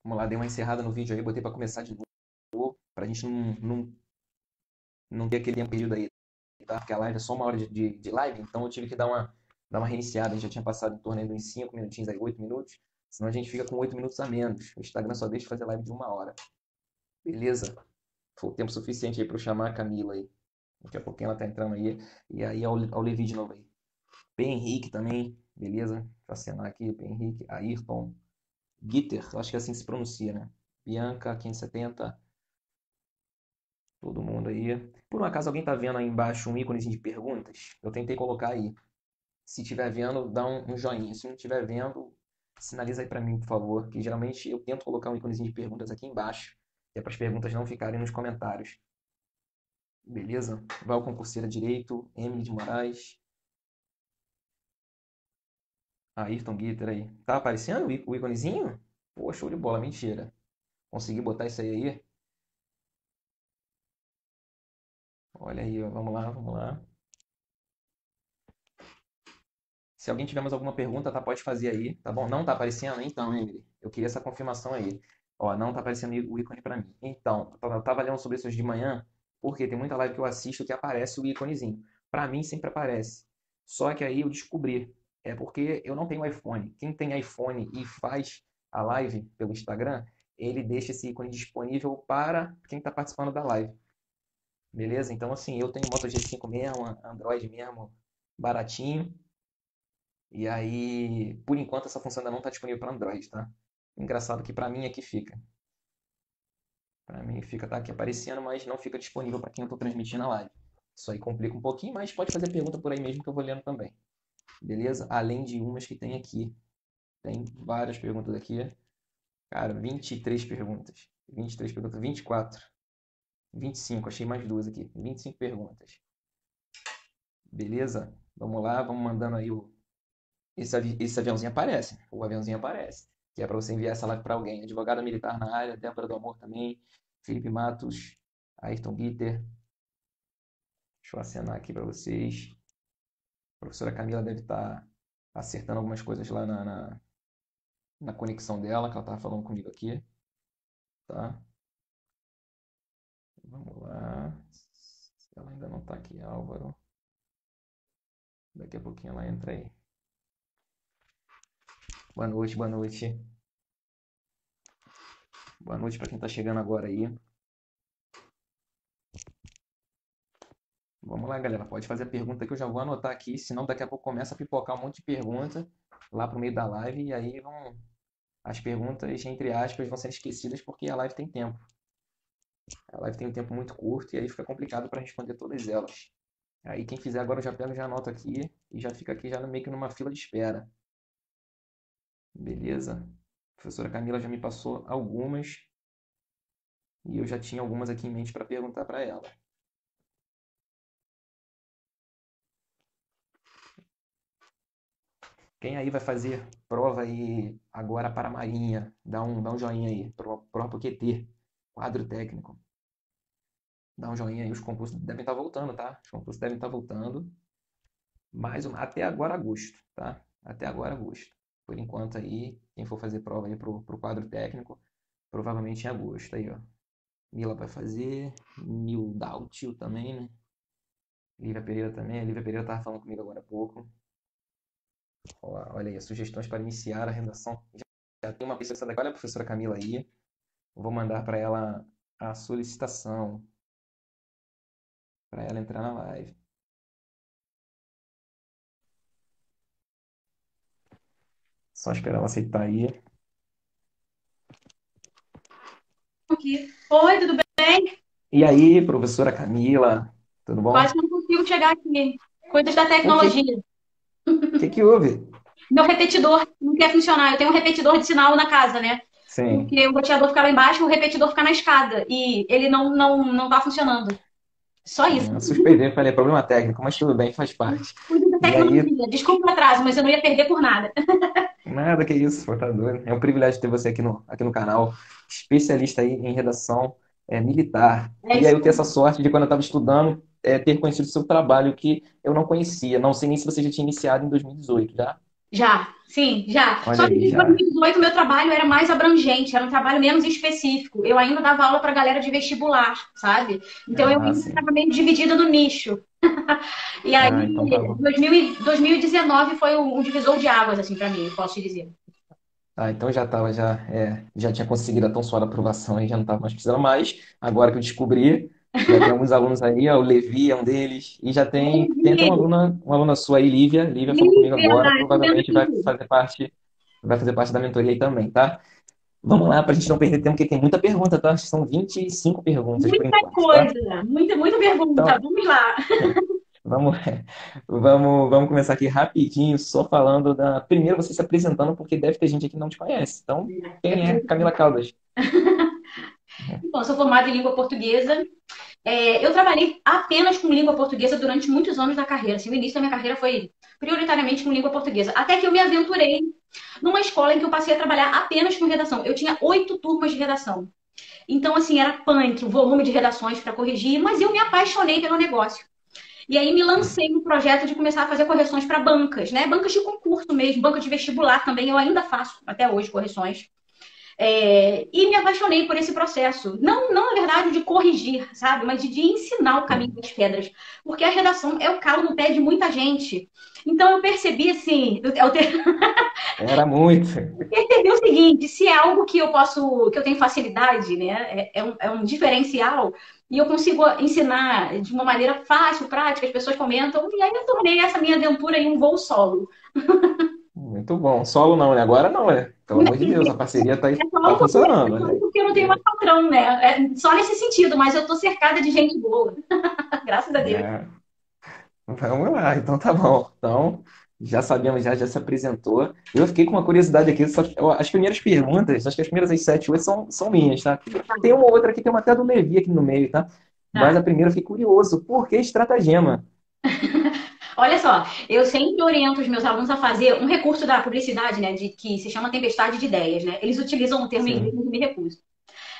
Vamos lá, dei uma encerrada no vídeo aí, botei pra começar de novo, pra gente não ter aquele tempo perdido aí, tá? Porque a live é só uma hora de live, então eu tive que dar uma reiniciada. A gente já tinha passado em torno aí de uns 5 minutinhos aí, 8 minutos. Senão a gente fica com 8 minutos a menos. O Instagram só deixa fazer live de 1 hora. Beleza? Foi o tempo suficiente aí pra eu chamar a Camila aí. Daqui a pouquinho ela tá entrando aí. E aí, ao Levi de novo aí. P. Henrique também, beleza? Deixa eu acenar aqui. P. Henrique, Ayrton, Gitter, eu acho que é assim que se pronuncia, né? Bianca, 570. Todo mundo aí. Por um acaso alguém tá vendo aí embaixo um íconezinho de perguntas? Eu tentei colocar aí. Se estiver vendo, dá um joinha. Se não estiver vendo, sinaliza aí pra mim, por favor. Que geralmente eu tento colocar um íconezinho de perguntas aqui embaixo. Que é para as perguntas não ficarem nos comentários. Beleza? Val Concurseira Direito, Emily de Moraes, Ayrton Guitter aí. Tá aparecendo o íconezinho? Pô, show de bola, mentira. Consegui botar isso aí. Olha aí, ó. Vamos lá, vamos lá. Se alguém tiver mais alguma pergunta, tá? Pode fazer aí, tá bom? Não tá aparecendo? Então, Emily, eu queria essa confirmação aí. Ó, não tá aparecendo o ícone pra mim. Então, eu tava lendo sobre isso hoje de manhã, porque tem muita live que eu assisto que aparece o íconezinho. Pra mim sempre aparece. Só que aí eu descobri, é porque eu não tenho iPhone. Quem tem iPhone e faz a live pelo Instagram, ele deixa esse ícone disponível para quem tá participando da live. Beleza? Então, assim, eu tenho Moto G5 mesmo, Android mesmo, baratinho. E aí, por enquanto, essa função ainda não está disponível para Android, tá? Engraçado que para mim aqui fica. Para mim fica, tá aqui aparecendo, mas não fica disponível para quem eu estou transmitindo a live. Isso aí complica um pouquinho, mas pode fazer pergunta por aí mesmo que eu vou lendo também. Beleza? Além de umas que tem aqui. Tem várias perguntas aqui. Cara, 23 perguntas. 23 perguntas, 24. 25, achei mais duas aqui. 25 perguntas. Beleza? Vamos lá, vamos mandando aí o, esse aviãozinho aparece. O aviãozinho aparece. Que é para você enviar essa live para alguém. Advogada militar na área, Débora do Amor também. Felipe Matos, Ayrton Guitter. Deixa eu acenar aqui para vocês. A professora Camila deve estar acertando algumas coisas lá na conexão dela, que ela estava falando comigo aqui. Tá? Vamos lá. Ela ainda não está aqui, Álvaro. Daqui a pouquinho ela entra aí. Boa noite, boa noite. Boa noite para quem está chegando agora aí. Vamos lá, galera. Pode fazer a pergunta que eu já vou anotar aqui, senão daqui a pouco começa a pipocar um monte de pergunta lá pro meio da live e aí as perguntas, entre aspas, vão ser esquecidas porque a live tem tempo. A live tem um tempo muito curto e aí fica complicado para responder todas elas. Aí quem fizer agora eu já pego, já anoto aqui e já fica aqui já meio que numa fila de espera. Beleza? A professora Camila já me passou algumas e eu já tinha algumas aqui em mente para perguntar para ela. Quem aí vai fazer prova aí agora para a Marinha? Dá um joinha aí. Prova pro QT. Quadro técnico. Dá um joinha aí. Os concursos devem estar voltando, tá? Os concursos devem estar voltando. Até agora agosto, tá? Até agora agosto. Por enquanto aí, quem for fazer prova aí pro quadro técnico, provavelmente em agosto. Aí, ó. Mila vai fazer. Mildautil também, né? Lívia Pereira também. A Lívia Pereira estava falando comigo agora há pouco. Olha aí, sugestões para iniciar a redação. Já tem uma pessoa daqui. Olha a professora Camila aí. Eu vou mandar para ela a solicitação para ela entrar na live. Só esperar ela aceitar aí. Aqui. Oi, tudo bem? E aí, professora Camila, tudo Quase bom? não consigo chegar aqui. Coisas da O que tecnologia. que houve? Meu repetidor não quer funcionar. Eu tenho um repetidor de sinal na casa, né? Sim. Porque o roteador fica lá embaixo e o repetidor fica na escada. E ele não tá funcionando. Só isso. Suspeitei, falei, problema técnico, mas tudo bem, faz parte. Coisas da E aí, tecnologia. Desculpa o atraso, mas eu não ia perder por nada. nada que isso, pô, tá doido. É um privilégio ter você aqui no canal, especialista aí em redação militar. É E aí isso. eu ter essa sorte de quando eu estava estudando, ter conhecido o seu trabalho que eu não conhecia. Não sei nem se você já tinha iniciado em 2018, já? Já, sim, já. Olha Só que aí, em já. 2018 meu trabalho era mais abrangente, era um trabalho menos específico. Eu ainda dava aula para galera de vestibular, sabe? Então eu Ah, ainda sim. estava meio dividida no nicho. E aí, Ah, então tá bom. 2019 foi um divisor de águas, assim, para mim, posso te dizer. Ah, então já tava, já tinha conseguido a tão suada aprovação e já não estava mais precisando mais. Agora que eu descobri, já tem alguns alunos aí, ó, o Levi é um deles, e já tem até uma aluna sua aí, Lívia. Lívia falou comigo agora, Lívia, tô vendo provavelmente aqui. vai fazer parte da mentoria aí também, tá? Vamos lá, para a gente não perder tempo, porque tem muita pergunta, tá? São 25 perguntas por Muita enquanto, tá? coisa, muita pergunta. Então, Vamos lá. vamos, vamos começar aqui rapidinho, só falando da. Primeiro você se apresentando, porque deve ter gente aqui que não te conhece. Então, É quem é verdade. Camila Caldas? Bom, sou formada em língua portuguesa. Eu trabalhei apenas com língua portuguesa durante muitos anos da carreira. Assim, o início da minha carreira foi prioritariamente com língua portuguesa. Até que eu me aventurei numa escola em que eu passei a trabalhar apenas com redação. Eu tinha 8 turmas de redação. Então, assim, era punk, o volume de redações para corrigir, mas eu me apaixonei pelo negócio. E aí me lancei no projeto de começar a fazer correções para bancas, né? Bancas de concurso mesmo, banca de vestibular também, eu ainda faço até hoje correções. E me apaixonei por esse processo. Não, na verdade, de corrigir, sabe? Mas de ensinar o caminho Sim. das pedras. Porque a redação é o calo no pé de muita gente. Então eu percebi assim, Era muito. percebi o seguinte, se é algo que eu posso, que eu tenho facilidade, né? É um diferencial, e eu consigo ensinar de uma maneira fácil, prática, as pessoas comentam, e aí eu tornei essa minha aventura em um voo solo. Muito bom. Solo não, né? Agora não, né? Pelo amor de Deus, a parceria tá, É só tá um pouquinho funcionando, né? porque eu não tenho mais patrão, né? Só nesse sentido, mas eu tô cercada de gente boa. Graças a Deus. É, vamos lá, então tá bom. Então, já sabemos, já se apresentou. Eu fiquei com uma curiosidade aqui, as primeiras perguntas, acho que as primeiras as 7, 8 são minhas, tá? Tem uma outra aqui, tem uma até do Levi aqui no meio, tá? Mas Tá. a primeira eu fiquei curioso. Por que estratagema? Olha só, eu sempre oriento os meus alunos a fazer um recurso da publicidade, né, que se chama tempestade de ideias, né? Eles utilizam o termo em inglês, Sim. mas eu me recuso.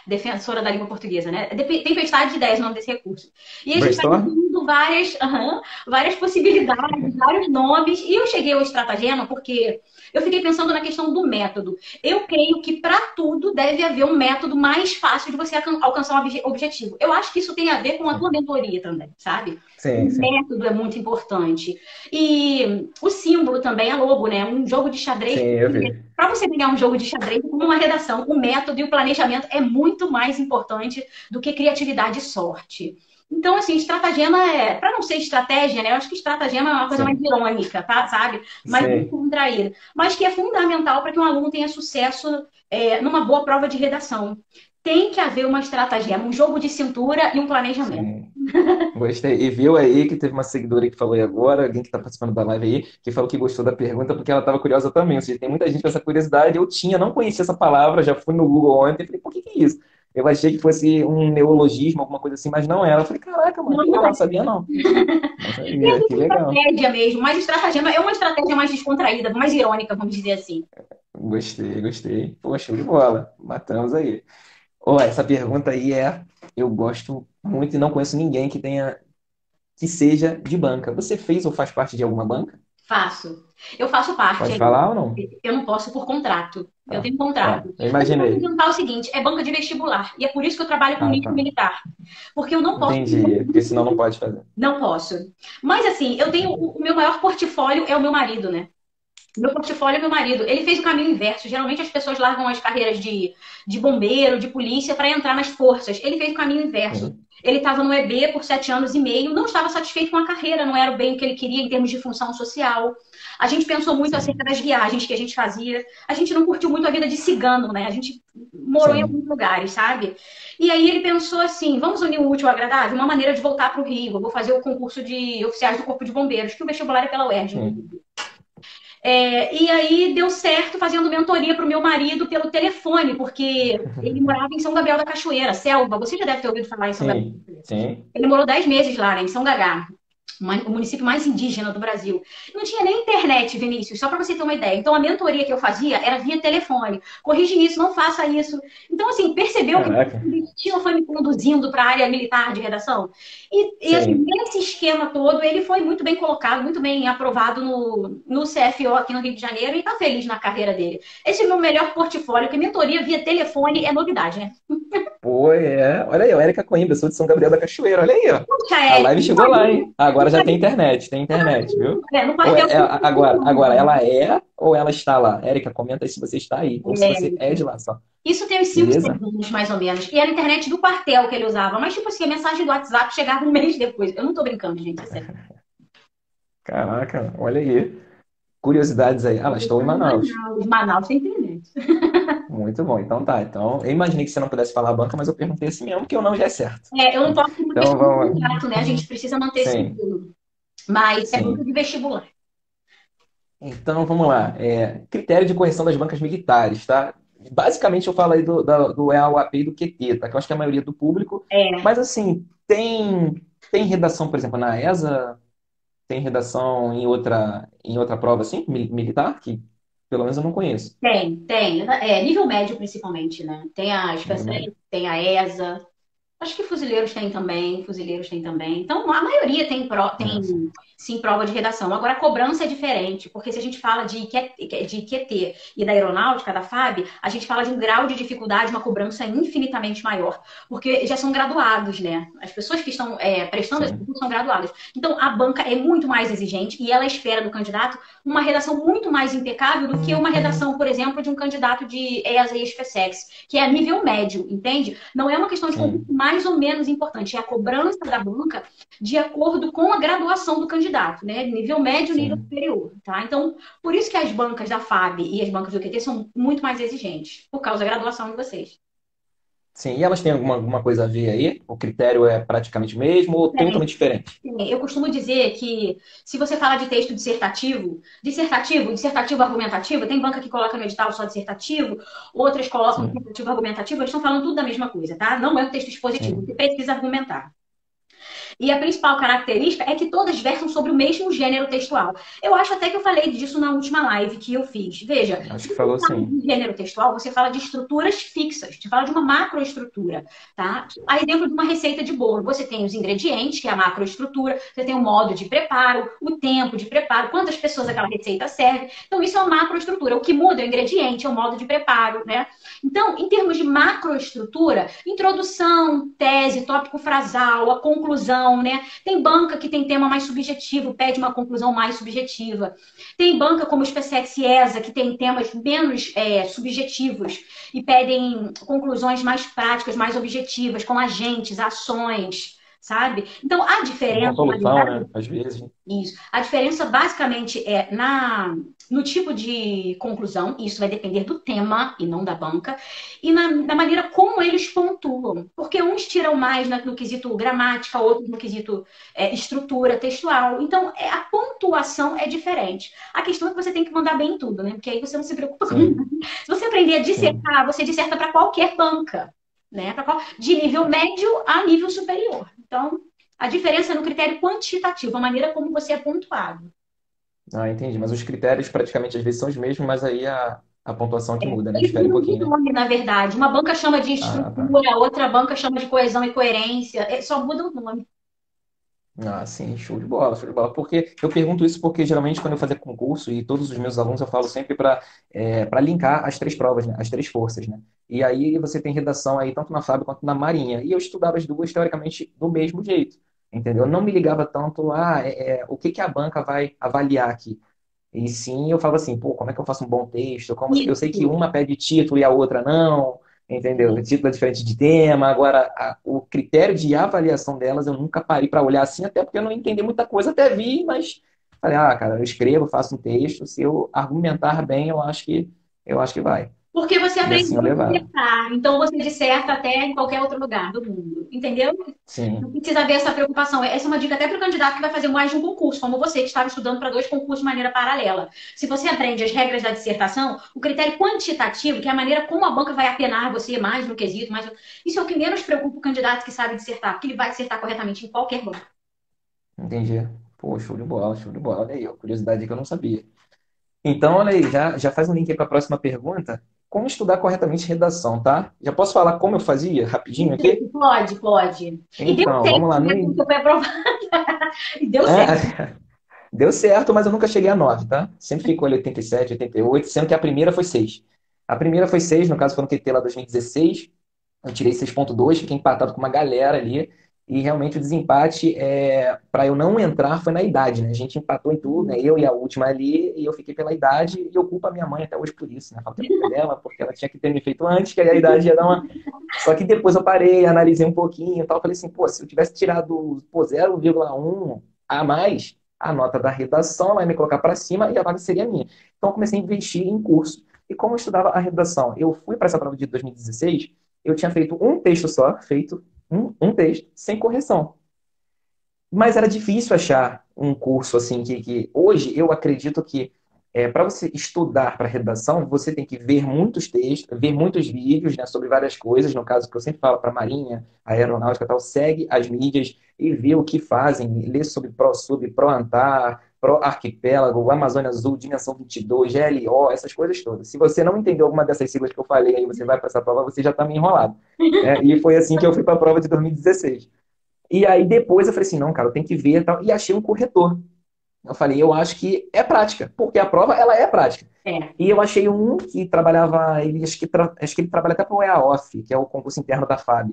Defensora da língua portuguesa, né? Tempestade de ideias, é o nome desse recurso. E a gente vai Brainstorm? definindo várias possibilidades, vários nomes. E eu cheguei ao estratagema porque eu fiquei pensando na questão do método. Eu creio que para tudo deve haver um método mais fácil de você alcançar um objetivo. Eu acho que isso tem a ver com a tua mentoria também, sabe? O Sim, sim. método é muito importante. E o símbolo também, a logo, né? Um jogo de xadrez. Sim, eu vi. Para você ganhar um jogo de xadrez como uma redação, o método e o planejamento é muito mais importante do que criatividade e sorte. Então, assim, estratagema para não ser estratégia, né? Eu acho que estratagema é uma coisa mais Sim, irônica, tá? Sabe? Mais sim, descontraída. Mas que é fundamental para que um aluno tenha sucesso numa boa prova de redação. Tem que haver uma estratagema, um jogo de cintura e um planejamento. sim. Gostei. E viu aí que teve uma seguidora aí que falou aí agora, alguém que está participando da live aí, que falou que gostou da pergunta porque ela estava curiosa também. Ou seja, tem muita gente com essa curiosidade. Eu tinha, não conhecia essa palavra, já fui no Google ontem e falei, por que é isso? Eu achei que fosse um neologismo, alguma coisa assim, mas não era. Eu falei, caraca, mano, Não, que não legal, é. não sabia não. Não E sabia, que existe legal. estratégia mesmo, mas estratagema é uma estratégia mais descontraída, mais irônica, vamos dizer assim. Gostei, gostei. Pô, show de bola. Matamos aí. Ó, essa pergunta aí eu gosto muito e não conheço ninguém que seja de banca. Você fez ou faz parte de alguma banca? Faço. Eu faço parte Pode ainda. falar ou não? Eu não posso por contrato. Eu Tá, tenho tá. contrato. Eu Mas eu vou imaginei. apresentar o seguinte: é banca de vestibular. E é por isso que eu trabalho com Ah, nicho tá. militar. Porque eu não posso. Entendi. Porque senão não pode fazer. Não posso. Mas assim, eu tenho. Entendi. O meu maior portfólio é o meu marido, né? Meu portfólio é meu marido. Ele fez o caminho inverso. Geralmente as pessoas largam as carreiras de bombeiro, de polícia, para entrar nas forças. Ele fez o caminho inverso. Sim, Ele estava no EB por 7 anos e meio, não estava satisfeito com a carreira, não era bem o que ele queria em termos de função social. A gente pensou muito acerca sim, das viagens que a gente fazia. A gente não curtiu muito a vida de cigano, né? A gente morou em alguns sim. lugares, sabe? E aí ele pensou assim: vamos unir o útil ao agradável? Uma maneira de voltar para o Rio. Eu vou fazer o concurso de oficiais do Corpo de Bombeiros, que o vestibular é pela UERJ, Sim, inclusive. E aí deu certo fazendo mentoria para o meu marido pelo telefone, porque ele morava em São Gabriel da Cachoeira, Selva. Você já deve ter ouvido falar em São Gabriel da sim, Cachoeira. sim. Ele morou 10 meses lá, né, em São Gagá. o município mais indígena do Brasil. Não tinha nem internet, Vinícius, só para você ter uma ideia. Então, a mentoria que eu fazia era via telefone. Corrige isso, não faça isso. Então, assim, percebeu que Caraca, o destino foi me conduzindo para a área militar de redação? Assim, sim. nesse esquema todo, ele foi muito bem colocado, muito bem aprovado no CFO aqui no Rio de Janeiro e está feliz na carreira dele. Esse é o meu melhor portfólio, porque mentoria via telefone é novidade, né? Pô, é. Olha aí, ó, Érica Coimbra, sou de São Gabriel da Cachoeira. Olha aí, ó. Puxa, A é, live chegou lá, hein? Agora já tem internet, viu? no Ou quartel. agora, ela é ou ela está lá? Érica, comenta aí se você está aí, ou se você é de lá só. Isso tem uns 5, 6 Beleza? anos, mais ou menos. E era a internet do quartel que ele usava. Mas, tipo assim, a mensagem do WhatsApp chegava um mês depois. Eu não tô brincando, gente, é sério. Caraca, olha aí. Curiosidades aí. Ah, mas estou em Manaus. Manaus tem internet. Muito bom. Então tá. Então, eu imaginei que você não pudesse falar a banca, mas eu perguntei assim mesmo, que o não já é certo. É, eu não posso por uma Então questão de vamos lá. contrato, né? A gente precisa manter esse Sim, sigilo. Mas é muito sim. de vestibular. Então vamos lá. Critério de correção das bancas militares, tá? Basicamente eu falo aí do EAUAP e do QT, tá? Que eu acho que é a maioria do público. É, Mas assim, tem redação, por exemplo, na ESA, tem redação em outra prova assim, militar, que pelo menos eu não conheço. tem. É, nível médio, principalmente, né? Tem a Nível médio. SpaceX, tem a ESA. Acho que fuzileiros têm também. Então, a maioria Ah, sim. tem sim prova de redação. Agora, a cobrança é diferente, porque se a gente fala de QT e da aeronáutica, da FAB, a gente fala de um grau de dificuldade, uma cobrança infinitamente maior, porque já são graduados, né? As pessoas que estão prestando esse Sim, curso são graduadas. Então, a banca é muito mais exigente e ela espera do candidato uma redação muito mais impecável do que uma redação, por exemplo, de um candidato de EASA e SpaceX, que é a nível médio, entende? Não é uma questão de concurso sim, mais ou menos importante, é a cobrança da banca de acordo com a graduação do candidato, né? Nível médio, nível sim. superior, tá? Então, por isso que as bancas da FAB e as bancas do QT são muito mais exigentes, por causa da graduação de vocês. Sim, e elas têm alguma coisa a ver aí? O critério é praticamente o mesmo ou totalmente diferente? Eu costumo dizer que se você fala de texto dissertativo argumentativo, tem banca que coloca no edital só dissertativo, outras colocam Sim, dissertativo argumentativo, eles estão falando tudo da mesma coisa, tá? Não é um texto expositivo, sim. você precisa argumentar. E a principal característica é que todas versam sobre o mesmo gênero textual. Eu acho até que eu falei disso na última live que eu fiz. Veja, Acho se que você falou fala sim. de gênero textual, você fala de estruturas fixas, você fala de uma macroestrutura, tá? A exemplo de uma receita de bolo, você tem os ingredientes, que é a macroestrutura, você tem o modo de preparo, o tempo de preparo, quantas pessoas aquela receita serve. Então, isso é uma macroestrutura. O que muda é o ingrediente, é o modo de preparo, né? Então, em termos de macroestrutura, introdução, tese, tópico frasal, a conclusão, né? Tem banca que tem tema mais subjetivo, pede uma conclusão mais subjetiva. Tem banca como o SpaceX e ESA, que tem temas menos subjetivos e pedem conclusões mais práticas, mais objetivas, com agentes, ações, sabe? Então, a Sim, com diferença, na solução, verdade, né? Às vezes. isso. A diferença basicamente é no tipo de conclusão, e isso vai depender do tema e não da banca, e na maneira como eles pontuam. Porque uns tiram mais no quesito gramática, outros no quesito estrutura textual. Então, a pontuação é diferente. A questão é que você tem que mandar bem em tudo, né? Porque aí você não se preocupa com nada. Sim, Se você aprender a sim. dissertar, você disserta para qualquer banca, né? De nível médio a nível superior. Então, a diferença é no critério quantitativo, a maneira como você é pontuado. Ah, entendi. Mas os critérios praticamente às vezes são os mesmos, mas aí a pontuação é que muda, né? Eles Difere um mudam de pouquinho, né? nome, na verdade. Uma banca chama de Ah, tá. estrutura, outra banca chama de coesão e coerência. Só muda o nome. Ah, sim, show de bola, show de bola. Porque eu pergunto isso porque geralmente quando eu fazer concurso e todos os meus alunos eu falo sempre para linkar as três provas, né? As três forças, né? E aí você tem redação aí tanto na FAB quanto na Marinha. E eu estudava as duas teoricamente do mesmo jeito, entendeu? Eu não me ligava tanto o que que a banca vai avaliar aqui. E sim, eu falo assim, pô, como é que eu faço um bom texto? Eu sei que Isso. uma pede título e a outra não, entendeu? O título é diferente de tema. Agora, o critério de avaliação delas eu nunca parei para olhar assim, até porque eu não entendi muita coisa, até vi, mas falei, cara, eu escrevo, faço um texto, se eu argumentar bem, eu acho que vai. Porque você E assim aprendeu eu a levava. dissertar. Então você disserta até em qualquer outro lugar do mundo. Entendeu? Não Sim, precisa haver essa preocupação. Essa é uma dica até para o candidato que vai fazer mais de um concurso, como você, que estava estudando para dois concursos de maneira paralela. Se você aprende as regras da dissertação, o critério quantitativo, que é a maneira como a banca vai apenar você mais no quesito, mais... isso é o que menos preocupa o candidato que sabe dissertar, porque ele vai dissertar corretamente em qualquer banco. entendi. Pô, show de bola, show de bola. Olha aí, ó, curiosidade que eu não sabia. Então, olha aí, já faz um link aí para a próxima pergunta. Como estudar corretamente redação, tá? Já posso falar como eu fazia rapidinho aqui? Pode, pode. E deu Então, vamos certo, lá. né? Porque foi aprovado. E deu certo. Ah, deu certo, mas eu nunca cheguei a 9, tá? Sempre ficou ali 87, 88, sendo que a primeira foi 6. A primeira foi 6, no caso foi no QT lá 2016. Eu tirei 6,2, fiquei empatado com uma galera ali. E realmente o desempate, para eu não entrar, foi na idade, né? A gente empatou em tudo, né? Eu e a última ali, e eu fiquei pela idade, e eu culpo a minha mãe até hoje por isso, né? Falo que a culpa é dela, porque ela tinha que ter me feito antes, que aí a idade ia dar uma. Só que depois eu parei, analisei um pouquinho e tal, falei assim, pô, se eu tivesse tirado, pô, 0,1 a mais, a nota da redação ela ia me colocar para cima e a vaga seria minha. Então eu comecei a investir em curso. E como eu estudava a redação? Eu fui para essa prova de 2016, eu tinha feito um texto só, feito um texto, sem correção. Mas era difícil achar um curso assim que hoje eu acredito que para você estudar para redação, você tem que ver muitos textos, ver muitos vídeos, né, sobre várias coisas. No caso que eu sempre falo para a Marinha, a Aeronáutica e tal, segue as mídias e vê o que fazem, lê sobre ProSub, ProAntar, ProArquipélago, Amazônia Azul, Dimensão 22, GLO, essas coisas todas. Se você não entendeu alguma dessas siglas que eu falei, aí você vai para essa prova, você já está meio enrolado. Né? E foi assim que eu fui para a prova de 2016. E aí depois eu falei assim, não, cara, eu tenho que ver e tal. E achei um corretor. Eu falei, eu acho que é prática, porque a prova, ela é prática. É. E eu achei um que trabalhava, ele, acho que ele trabalha até para o EAOF, que é o concurso interno da FAB.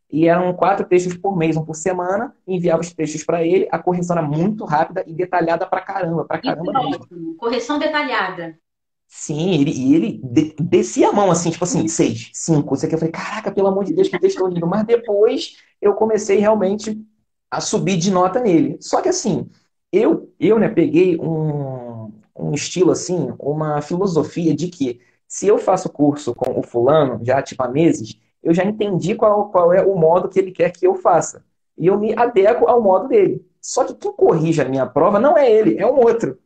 E eram 4 textos por mês, um por semana, enviava os textos para ele, a correção era muito rápida e detalhada pra Isso caramba é mesmo. ótimo. Correção detalhada. Sim, ele descia a mão assim, tipo assim, 6, 5, isso aqui. Eu falei, caraca, pelo amor de Deus, que texto horrível. Mas depois eu comecei realmente a subir de nota nele. Só que assim, né, peguei um estilo assim, uma filosofia de que se eu faço curso com o fulano, já tipo há meses, eu já entendi qual é o modo que ele quer que eu faça. E eu me adequo ao modo dele. Só que quem corrige a minha prova não é ele, é um outro.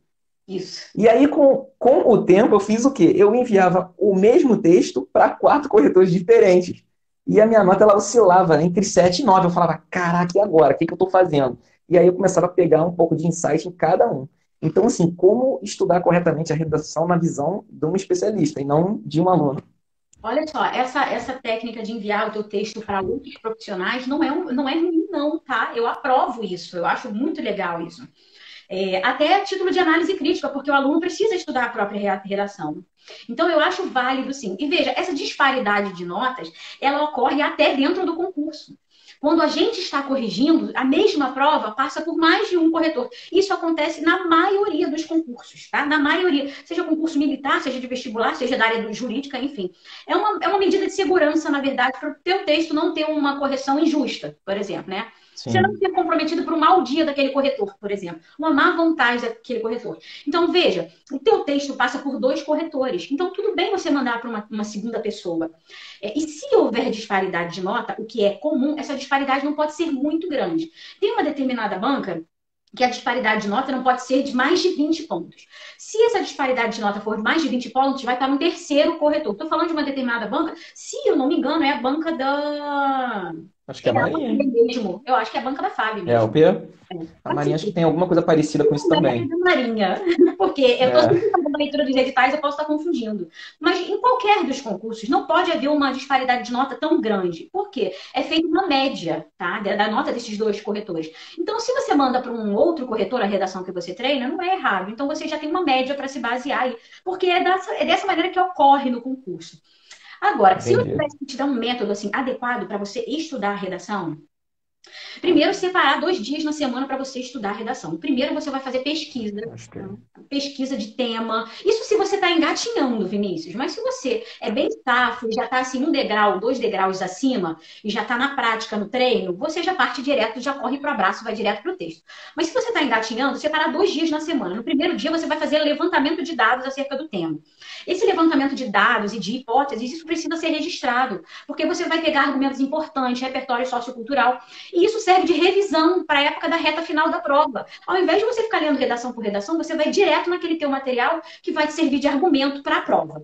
Isso. E aí, com o tempo, eu fiz o quê? Eu enviava o mesmo texto para 4 corretores diferentes. E a minha nota ela oscilava entre 7 e 9. Eu falava, caraca, e agora? O que que eu estou fazendo? E aí eu começava a pegar um pouco de insight em cada um. Então, assim, como estudar corretamente a redação na visão de um especialista e não de um aluno. Olha só, essa técnica de enviar o teu texto para outros profissionais não é ruim, não, tá? Eu aprovo isso, eu acho muito legal isso. Até a título de análise crítica, porque o aluno precisa estudar a própria redação. Então, eu acho válido, sim. E veja, essa disparidade de notas, ela ocorre até dentro do concurso. Quando a gente está corrigindo, a mesma prova passa por mais de um corretor. Isso acontece na maioria dos concursos, tá? Na maioria. Seja concurso militar, seja de vestibular, seja da área jurídica, enfim. É uma medida de segurança, na verdade, para o teu texto não ter uma correção injusta, por exemplo, né? Você não Sim, ser comprometido por um mau dia daquele corretor, por exemplo. Uma má vontade daquele corretor. Então, veja, o teu texto passa por 2 corretores. Então, tudo bem você mandar para uma segunda pessoa. E se houver disparidade de nota, o que é comum, essa disparidade não pode ser muito grande. Tem uma determinada banca que a disparidade de nota não pode ser de mais de 20 pontos. Se essa disparidade de nota for de mais de 20 pontos, vai estar no terceiro corretor. Estou falando de uma determinada banca, se eu não me engano, é a banca da. acho que É é a a Marinha. FAB mesmo. Eu acho que é a banca da FAB É a mesmo. UP. A Pode ser Marinha acho que tem alguma coisa parecida com isso é também. da Marinha, porque eu estou É, sempre fazendo a leitura dos editais, eu posso estar confundindo. Mas em qualquer dos concursos, não pode haver uma disparidade de nota tão grande. Por quê? É feita uma média, tá? Da nota desses 2 corretores. Então, se você manda para um outro corretor a redação que você treina, não é errado. Então, você já tem uma média para se basear aí, porque é dessa maneira que ocorre no concurso. Agora, se eu entendi. tivesse que te dar um método assim, adequado para você estudar a redação, primeiro, separar 2 dias na semana para você estudar a redação. Primeiro, você vai fazer pesquisa, Acho que tá? Pesquisa de tema. Isso se você está engatinhando, Vinícius. Mas se você é bem safo, já está assim 1 degrau, 2 degraus acima e já está na prática, no treino, você já parte direto, já corre para o abraço, vai direto para o texto. Mas se você está engatinhando, separar 2 dias na semana. No primeiro dia, você vai fazer levantamento de dados acerca do tema. Esse levantamento de dados e de hipóteses, isso precisa ser registrado, porque você vai pegar argumentos importantes, repertório sociocultural, e isso serve de revisão para a época da reta final da prova. Ao invés de você ficar lendo redação por redação, você vai direto naquele teu material que vai te servir de argumento para a prova.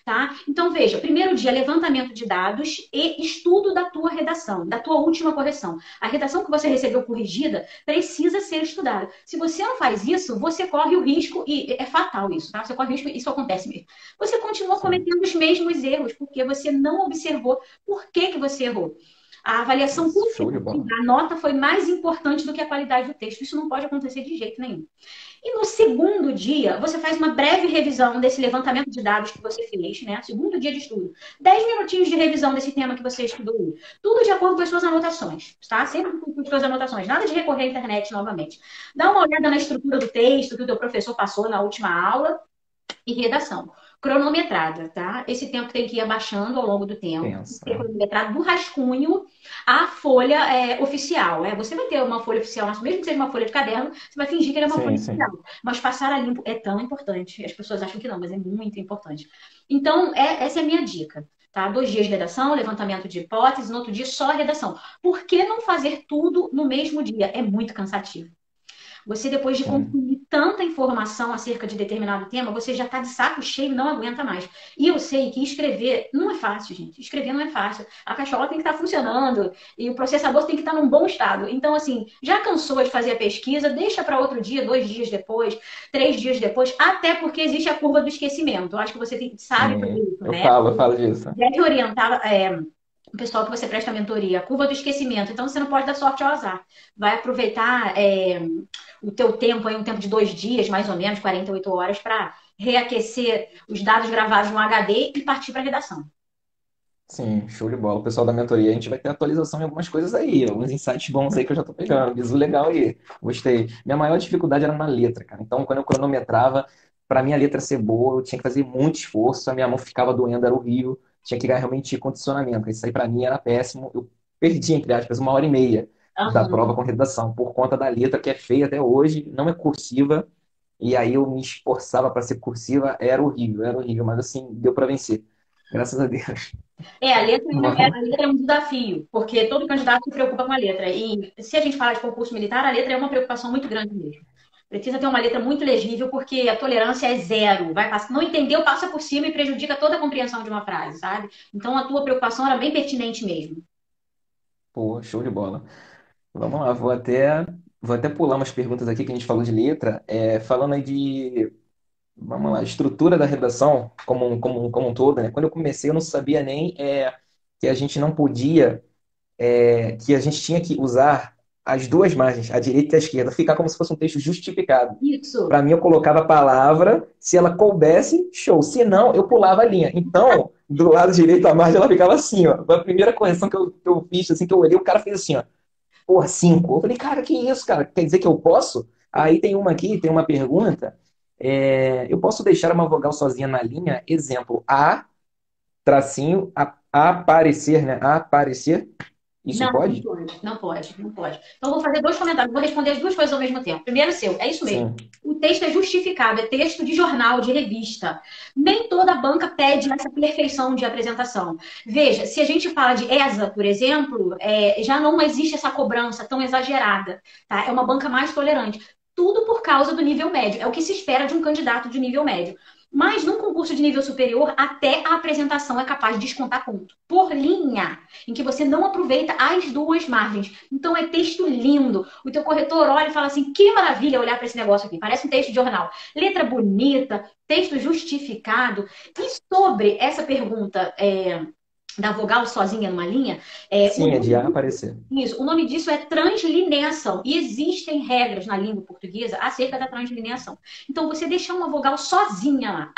tá? Então, veja, primeiro dia, levantamento de dados e estudo da tua redação, da tua última correção. A redação que você recebeu corrigida precisa ser estudada. Se você não faz isso, você corre o risco, e é fatal isso, tá? Você corre o risco, isso acontece mesmo. Você continua Sim. cometendo os mesmos erros, porque você não observou por que você errou. A avaliação Show de consecutiva, bola. a nota foi mais importante do que a qualidade do texto. Isso não pode acontecer de jeito nenhum. E no segundo dia, você faz uma breve revisão desse levantamento de dados que você fez, né? Segundo dia de estudo. 10 minutinhos de revisão desse tema que você estudou. Tudo de acordo com as suas anotações, tá? Sempre com as suas anotações. Nada de recorrer à internet novamente. Dá uma olhada na estrutura do texto que o teu professor passou na última aula e redação. Cronometrada, tá? Esse tempo tem que ir abaixando ao longo do tempo. Tem que ser Pensa. cronometrado do rascunho à folha oficial. Você vai ter uma folha oficial, mesmo que seja uma folha de caderno, você vai fingir que ele é uma folha Sim, oficial. sim. Mas passar a limpo é tão importante. As pessoas acham que não, mas é muito importante. Então, essa é a minha dica. Tá? 2 dias de redação, levantamento de hipóteses, no outro dia só a redação. Por que não fazer tudo no mesmo dia? É muito cansativo. Você, depois de Sim. consumir tanta informação acerca de determinado tema, você já está de saco cheio e não aguenta mais. E eu sei que escrever não é fácil, gente. Escrever não é fácil. A cachola tem que estar funcionando e o processador tem que estar num bom estado. Então, assim, já cansou de fazer a pesquisa, deixa para outro dia, 2 dias depois, 3 dias depois, até porque existe a curva do esquecimento. Eu acho que você sabe fazer Sim. isso, né? Eu falo disso. Deve orientar o pessoal que você presta mentoria, a curva do esquecimento. Então, você não pode dar sorte ao azar. Vai aproveitar o teu tempo, aí, um tempo de 2 dias, mais ou menos, 48 horas, para reaquecer os dados gravados no HD e partir para a redação. Sim, show de bola. O pessoal da mentoria, a gente vai ter atualização em algumas coisas aí, alguns insights bons aí que eu já tô pegando. Bizu legal aí. Gostei. Minha maior dificuldade era na letra, cara. Então, quando eu cronometrava, para minha letra ser boa, eu tinha que fazer muito esforço, a minha mão ficava doendo, era horrível. Tinha que ganhar realmente condicionamento. Isso aí para mim era péssimo. Eu perdi, entre aspas, 1 hora e meia da prova Aham. com redação, por conta da letra, que é feia até hoje, não é cursiva. E aí eu me esforçava para ser cursiva, era horrível, mas assim, deu para vencer. Graças a Deus. A letra é um desafio, porque todo candidato se preocupa com a letra. E se a gente fala de concurso militar, a letra é uma preocupação muito grande mesmo. Precisa ter uma letra muito legível, porque a tolerância é zero. Não entendeu, passa por cima e prejudica toda a compreensão de uma frase, sabe? Então a tua preocupação era bem pertinente mesmo. Pô, show de bola. Vamos lá, vou até pular umas perguntas aqui que a gente falou de letra. Falando aí de, vamos lá, estrutura da redação como um todo, né? Quando eu comecei, eu não sabia nem que a gente não podia, que a gente tinha que usar as duas margens, a direita e a esquerda, ficar como se fosse um texto justificado. Isso. Para mim, eu colocava a palavra, se ela coubesse, show. Se não, eu pulava a linha. Então, do lado direito, a margem ela ficava assim, ó. Foi a primeira correção que eu fiz, assim, que eu olhei, o cara fez assim, ó. Porra, 5. Eu falei, cara, que isso, cara? Quer dizer que eu posso? Aí tem uma aqui, tem uma pergunta. Eu posso deixar uma vogal sozinha na linha? Exemplo, A, tracinho, aparecer, né? Aparecer. Isso Não, não pode? pode, não pode, não pode. Então, eu vou fazer dois comentários, vou responder as duas coisas ao mesmo tempo. Primeiro, seu, é isso mesmo. Sim. O texto é justificado, é texto de jornal, de revista. Nem toda banca pede essa perfeição de apresentação. Veja, se a gente fala de ESA, por exemplo, já não existe essa cobrança tão exagerada, tá? É uma banca mais tolerante. Tudo por causa do nível médio. É o que se espera de um candidato de nível médio. Mas num concurso de nível superior, até a apresentação é capaz de descontar ponto por linha, em que você não aproveita as duas margens. Então é texto lindo. O teu corretor olha e fala assim: que maravilha olhar para esse negócio aqui. Parece um texto de jornal. Letra bonita, texto justificado. E sobre essa pergunta da vogal sozinha numa linha, o Sim, é de nome A aparecer. o nome disso é translineação. E existem regras na língua portuguesa acerca da translineação. Então, você deixar uma vogal sozinha lá,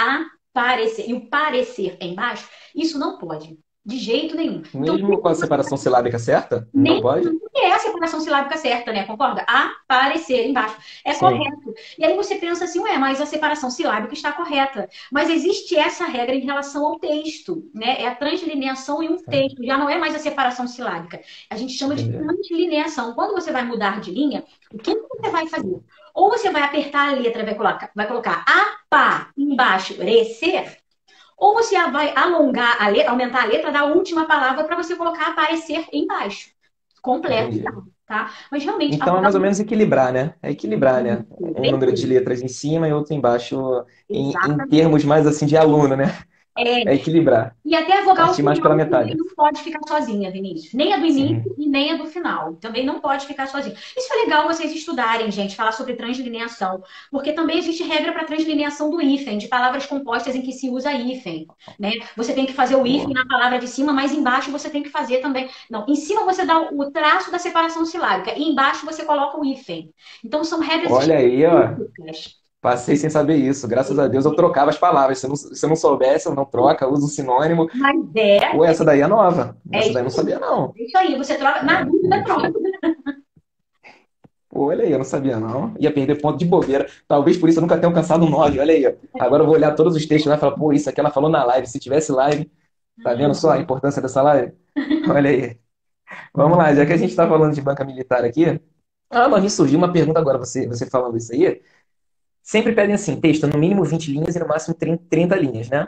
aparecer, e o parecer embaixo, isso não pode. De jeito nenhum. Então, Mesmo com a separação silábica certa? Não nem pode? é a separação silábica certa, né? Concorda? Aparecer embaixo. É Sim. correto. E aí você pensa assim, ué, mas a separação silábica está correta. Mas existe essa regra em relação ao texto, né? É a translineação em um Sim. texto. Já não é mais a separação silábica. A gente chama de Entendi. translineação. Quando você vai mudar de linha, o que você vai fazer? Ou você vai apertar a letra, vai colocar apa embaixo, recer, ou você vai alongar a letra, aumentar a letra da última palavra para você colocar aparecer embaixo completo, Entendi. tá? Mas realmente, a Então é vogal mais ou menos equilibrar, né? É equilibrar, né? Um número de perfeito. letras em cima e outro embaixo, em Exatamente. termos mais assim de aluno, né? É equilibrar. E até a vogal Partir mais pela final também metade. não pode ficar sozinha, Vinícius. Nem a do Sim. início e nem a do final. Também não pode ficar sozinha. Isso é legal vocês estudarem, gente, falar sobre translineação. Porque também existe regra para translineação do hífen, de palavras compostas em que se usa hífen. Né? Você tem que fazer o hífen Boa. na palavra de cima, mas embaixo você tem que fazer também. Não, em cima você dá o traço da separação silábica e embaixo você coloca o hífen. Então são regras Olha aí, ó. específicas. Passei sem saber isso. Graças a Deus eu trocava as palavras. Se eu não soubesse, eu não troca, uso um sinônimo. Mas é, Pô, essa daí é nova. é Essa isso daí eu não sabia, não. é isso aí. Você troca, na É, dúvida, muito troca. show. Pô, olha aí, eu não sabia, não. Ia perder ponto de bobeira. Talvez por isso eu nunca tenha alcançado um 9. Olha aí, ó. Agora eu vou olhar todos os textos lá e falar, pô, isso aqui ela falou na live. Se tivesse live, tá vendo só a importância dessa live? Olha aí. Vamos lá, já que a gente tá falando de banca militar aqui. Ah, mas me surgiu uma pergunta agora, você falando isso aí. Sempre pedem assim, texto no mínimo 20 linhas e no máximo 30 linhas, né?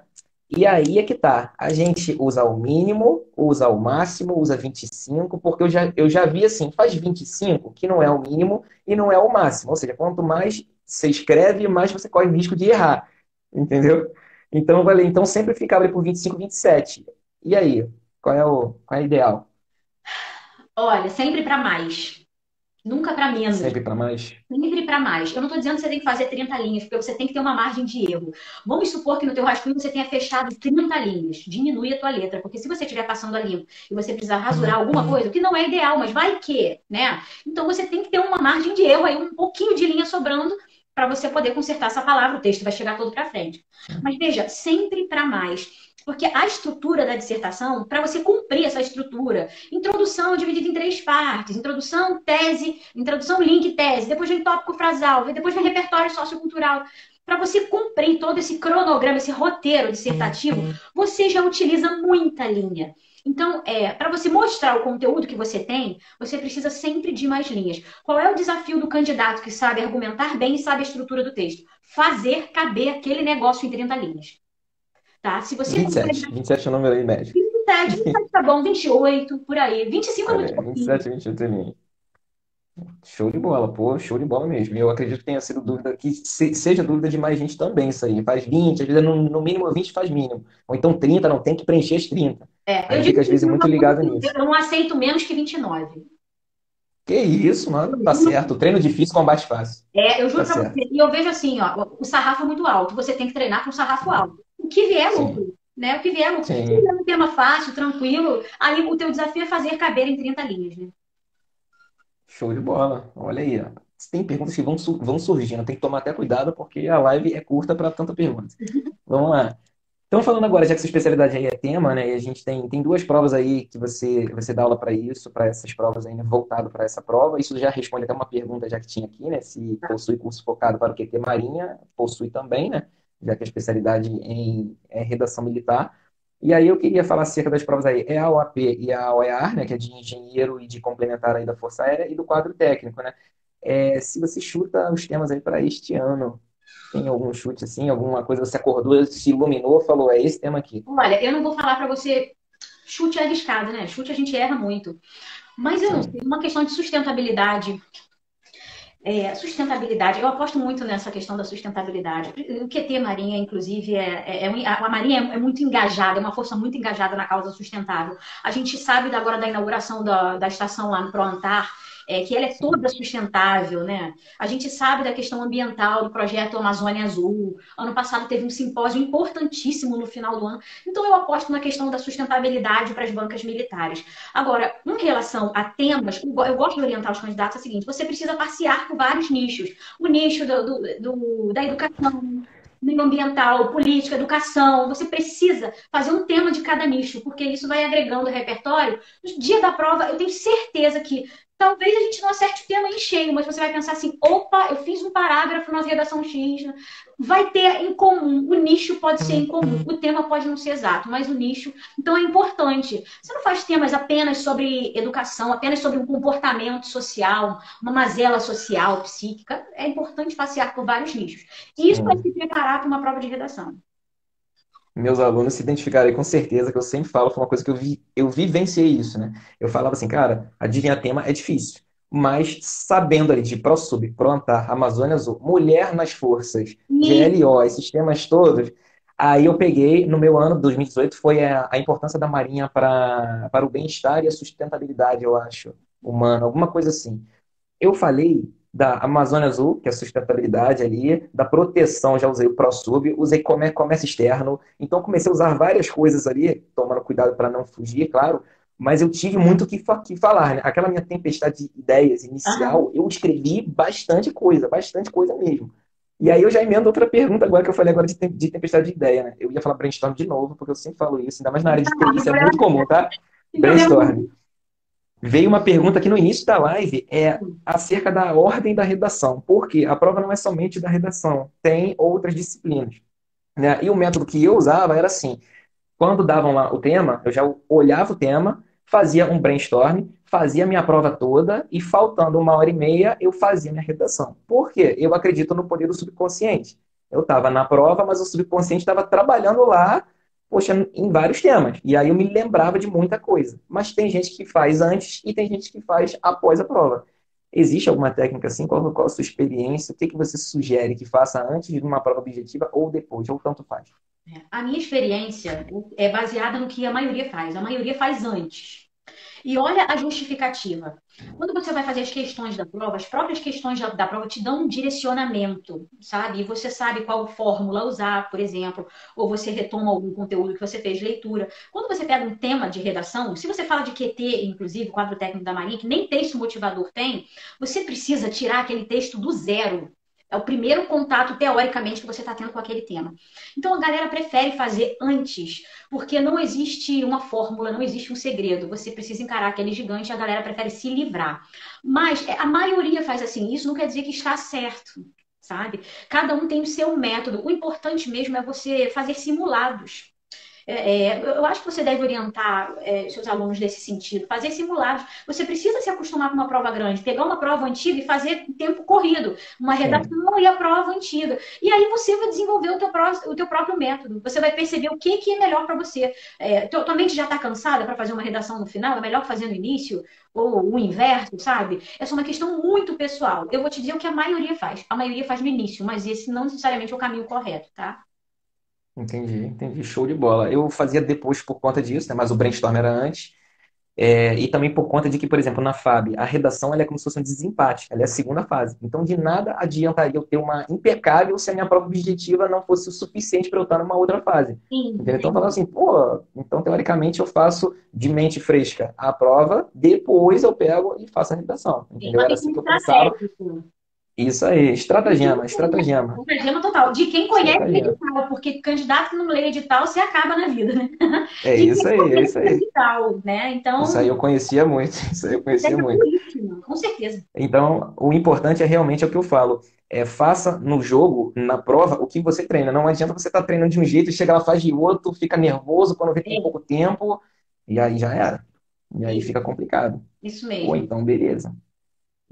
E aí é que tá. A gente usa o mínimo, usa o máximo, usa 25, porque eu já vi assim, faz 25, que não é o mínimo e não é o máximo. Ou seja, quanto mais você escreve, mais você corre o risco de errar. Entendeu? Então, eu falei, então sempre ficava ali por 25, 27. E aí? Qual é o ideal? Olha, sempre para mais. Nunca para menos. Sempre para mais? Sempre para mais. Eu não estou dizendo que você tem que fazer 30 linhas, porque você tem que ter uma margem de erro. Vamos supor que no teu rascunho você tenha fechado 30 linhas. Diminui a tua letra, porque se você estiver passando a limpo e você precisar rasurar alguma coisa, o que não é ideal, mas vai que, né? Então você tem que ter uma margem de erro aí, um pouquinho de linha sobrando para você poder consertar essa palavra, o texto vai chegar todo para frente. Mas veja, sempre para mais. Porque a estrutura da dissertação, para você cumprir essa estrutura, introdução dividida em 3 partes, introdução, tese, introdução, link, tese, depois vem tópico frasal, depois vem repertório sociocultural. Para você cumprir todo esse cronograma, esse roteiro dissertativo, você já utiliza muita linha. Então, para você mostrar o conteúdo que você tem, você precisa sempre de mais linhas. Qual é o desafio do candidato que sabe argumentar bem e sabe a estrutura do texto? Fazer caber aquele negócio em 30 linhas. Tá? Se você 27. 27 é o número aí médio. 27 tá bom, 28 por aí. 25 é Olha muito aí, pouquinho. 27, 28 linhas. Show de bola, pô, show de bola mesmo. Eu acredito que tenha sido dúvida, que seja dúvida de mais gente também, isso aí. Faz 20, às vezes no mínimo 20 faz mínimo. Ou então 30, não tem que preencher as 30. Eu Aí digo fica às que vezes muito ligado nisso. eu não aceito menos que 29. Que isso, mano? Tá certo. Treino difícil, combate fácil. Eu juro Tá pra certo. você. E eu vejo assim, ó, o sarrafo é muito alto. Você tem que treinar com o sarrafo alto. O que vier é Sim, lucro. Né? O que vier é lucro. Se sim. vier um tema fácil, tranquilo, aí o teu desafio é fazer caber em 30 linhas, né? Show de bola. Olha aí, ó. Tem perguntas que vão surgindo. Tem que tomar até cuidado porque a live é curta para tanta pergunta. Vamos lá. Então, falando agora, já que sua especialidade aí é tema, né? E a gente tem duas provas aí que você dá aula para isso, para essas provas aí, né, voltado para essa prova. Isso já responde até uma pergunta já que tinha aqui, né? Se possui curso focado para o QT Marinha, possui também, né? Já que a especialidade é redação militar. E aí eu queria falar acerca das provas aí, é a OAP e a OEAR, né? Que é de engenheiro e de complementar aí da Força Aérea, e do quadro técnico, né? Se você chuta os temas aí para este ano, tem algum chute assim, alguma coisa, você acordou, se iluminou, falou, é esse tema aqui. Olha, eu não vou falar pra você chute é arriscado, né? Chute a gente erra muito. Mas eu não sei, Sim, uma questão de sustentabilidade. Sustentabilidade, eu aposto muito nessa questão da sustentabilidade. O QT Marinha, inclusive, a Marinha é muito engajada, é uma força muito engajada na causa sustentável. A gente sabe agora da inauguração da estação lá no ProAntar, que ela é sim, toda sustentável, né? A gente sabe da questão ambiental do projeto Amazônia Azul. Ano passado teve um simpósio importantíssimo no final do ano. Então eu aposto na questão da sustentabilidade para as bancas militares. Agora, em relação a temas, eu gosto de orientar os candidatos é o seguinte: você precisa passear por vários nichos. O nicho da educação, meio ambiental, política, educação. Você precisa fazer um tema de cada nicho, porque isso vai agregando o repertório. No dia da prova, eu tenho certeza que talvez a gente não acerte o tema em cheio, mas você vai pensar assim: opa, eu fiz um parágrafo na redação X, né? Vai ter em comum. O nicho pode ser em comum, o tema pode não ser exato, mas o nicho. Então é importante. Você não faz temas apenas sobre educação, apenas sobre um comportamento social, uma mazela social, psíquica. É importante passear por vários nichos. E isso vai sim. se preparar para uma prova de redação. Meus alunos se identificarem com certeza, que eu sempre falo, foi uma coisa que eu vivenciei isso, né? Eu falava assim, cara, adivinhar tema é difícil, mas sabendo ali de ProSub, ProAntar, Amazônia Azul, Mulher nas Forças, E GLO, esses temas todos, Aí eu peguei, no meu ano, 2018, foi a importância da Marinha para o bem-estar e a sustentabilidade, eu acho, humana, alguma coisa assim. Eu falei da Amazônia Azul, que é a sustentabilidade ali, da proteção, já usei o ProSub, usei comércio externo, então comecei a usar várias coisas ali, tomando cuidado para não fugir, claro, mas eu tive muito o que falar, né? Aquela minha tempestade de ideias Aham. inicial, eu escrevi bastante coisa mesmo. E aí eu já emendo outra pergunta agora que eu falei agora de tempestade de ideia, né? Eu ia falar brainstorm de novo, porque eu sempre falo isso, ainda mais na área de TI, Sem isso é problema, muito comum, tá? sem problema Brainstorm. nenhum. Veio uma pergunta aqui no início da live, acerca da ordem da redação, porque a prova não é somente da redação, tem outras disciplinas, né? E o método que eu usava era assim, quando davam lá o tema, eu já olhava o tema, fazia um brainstorm, fazia minha prova toda e faltando 1 hora e meia eu fazia minha redação. Por quê? Eu acredito no poder do subconsciente. Eu estava na prova, mas o subconsciente estava trabalhando lá, poxa, em vários temas. E aí eu me lembrava de muita coisa. Mas tem gente que faz antes e tem gente que faz após a prova. Existe alguma técnica assim? Qual a sua experiência? O que você sugere que faça antes de uma prova objetiva ou depois? Ou tanto faz? A minha experiência é baseada no que a maioria faz. A maioria faz antes. E olha a justificativa. Quando você vai fazer as questões da prova, as próprias questões da prova te dão um direcionamento, sabe? E você sabe qual fórmula usar, por exemplo, ou você retoma algum conteúdo que você fez leitura. Quando você pega um tema de redação, se você fala de QT, inclusive, quadro técnico da Marinha, que nem texto motivador tem, você precisa tirar aquele texto do zero. É o primeiro contato, teoricamente, que você está tendo com aquele tema. Então, a galera prefere fazer antes, porque não existe uma fórmula, não existe um segredo. Você precisa encarar aquele gigante e a galera prefere se livrar. Mas a maioria faz assim. Isso não quer dizer que está certo, sabe? Cada um tem o seu método. O importante mesmo é você fazer simulados. Eu acho que você deve orientar seus alunos nesse sentido, fazer simulados. Você precisa se acostumar com uma prova grande, pegar uma prova antiga e fazer em tempo corrido, uma Sim. redação e a prova antiga. E aí você vai desenvolver o teu próprio método. Você vai perceber o que é melhor para você. Tua mente já está cansada para fazer uma redação no final? É melhor fazer no início? Ou o inverso, sabe? Essa é uma questão muito pessoal. Eu vou te dizer o que a maioria faz. A maioria faz no início, mas esse não necessariamente é o caminho correto, tá? Entendi. Show de bola. Eu fazia depois por conta disso, né? Mas o brainstorm era antes. E também por conta de que, por exemplo, na FAB, a redação ela é como se fosse um desempate, ela é a segunda fase. Então, de nada adiantaria eu ter uma impecável se a minha prova objetiva não fosse o suficiente para eu estar numa outra fase. Sim, Entendeu? Então, eu falava entendi. assim, pô, então teoricamente eu faço de mente fresca a prova, depois eu pego e faço a redação. Sim, Entendeu? mas Era tem que assim ser que eu pensava. estratégico. Isso aí, estratagema, estratagema, Estratagema total. De quem conhece estratagema. edital, porque candidato que não lê edital se acaba na vida, né? É De isso quem aí, é conhece isso aí. edital, né? Isso aí Então, eu conhecia muito, isso aí eu conhecia estratégia muito. política, com certeza. Então, o importante é realmente o que eu falo. Faça no jogo, na prova, o que você treina. Não adianta você estar treinando de um jeito, chega lá, faz de outro, fica nervoso quando vê que tem É, pouco tempo, e aí já era. E aí é, fica complicado. isso Pô, mesmo. então, beleza.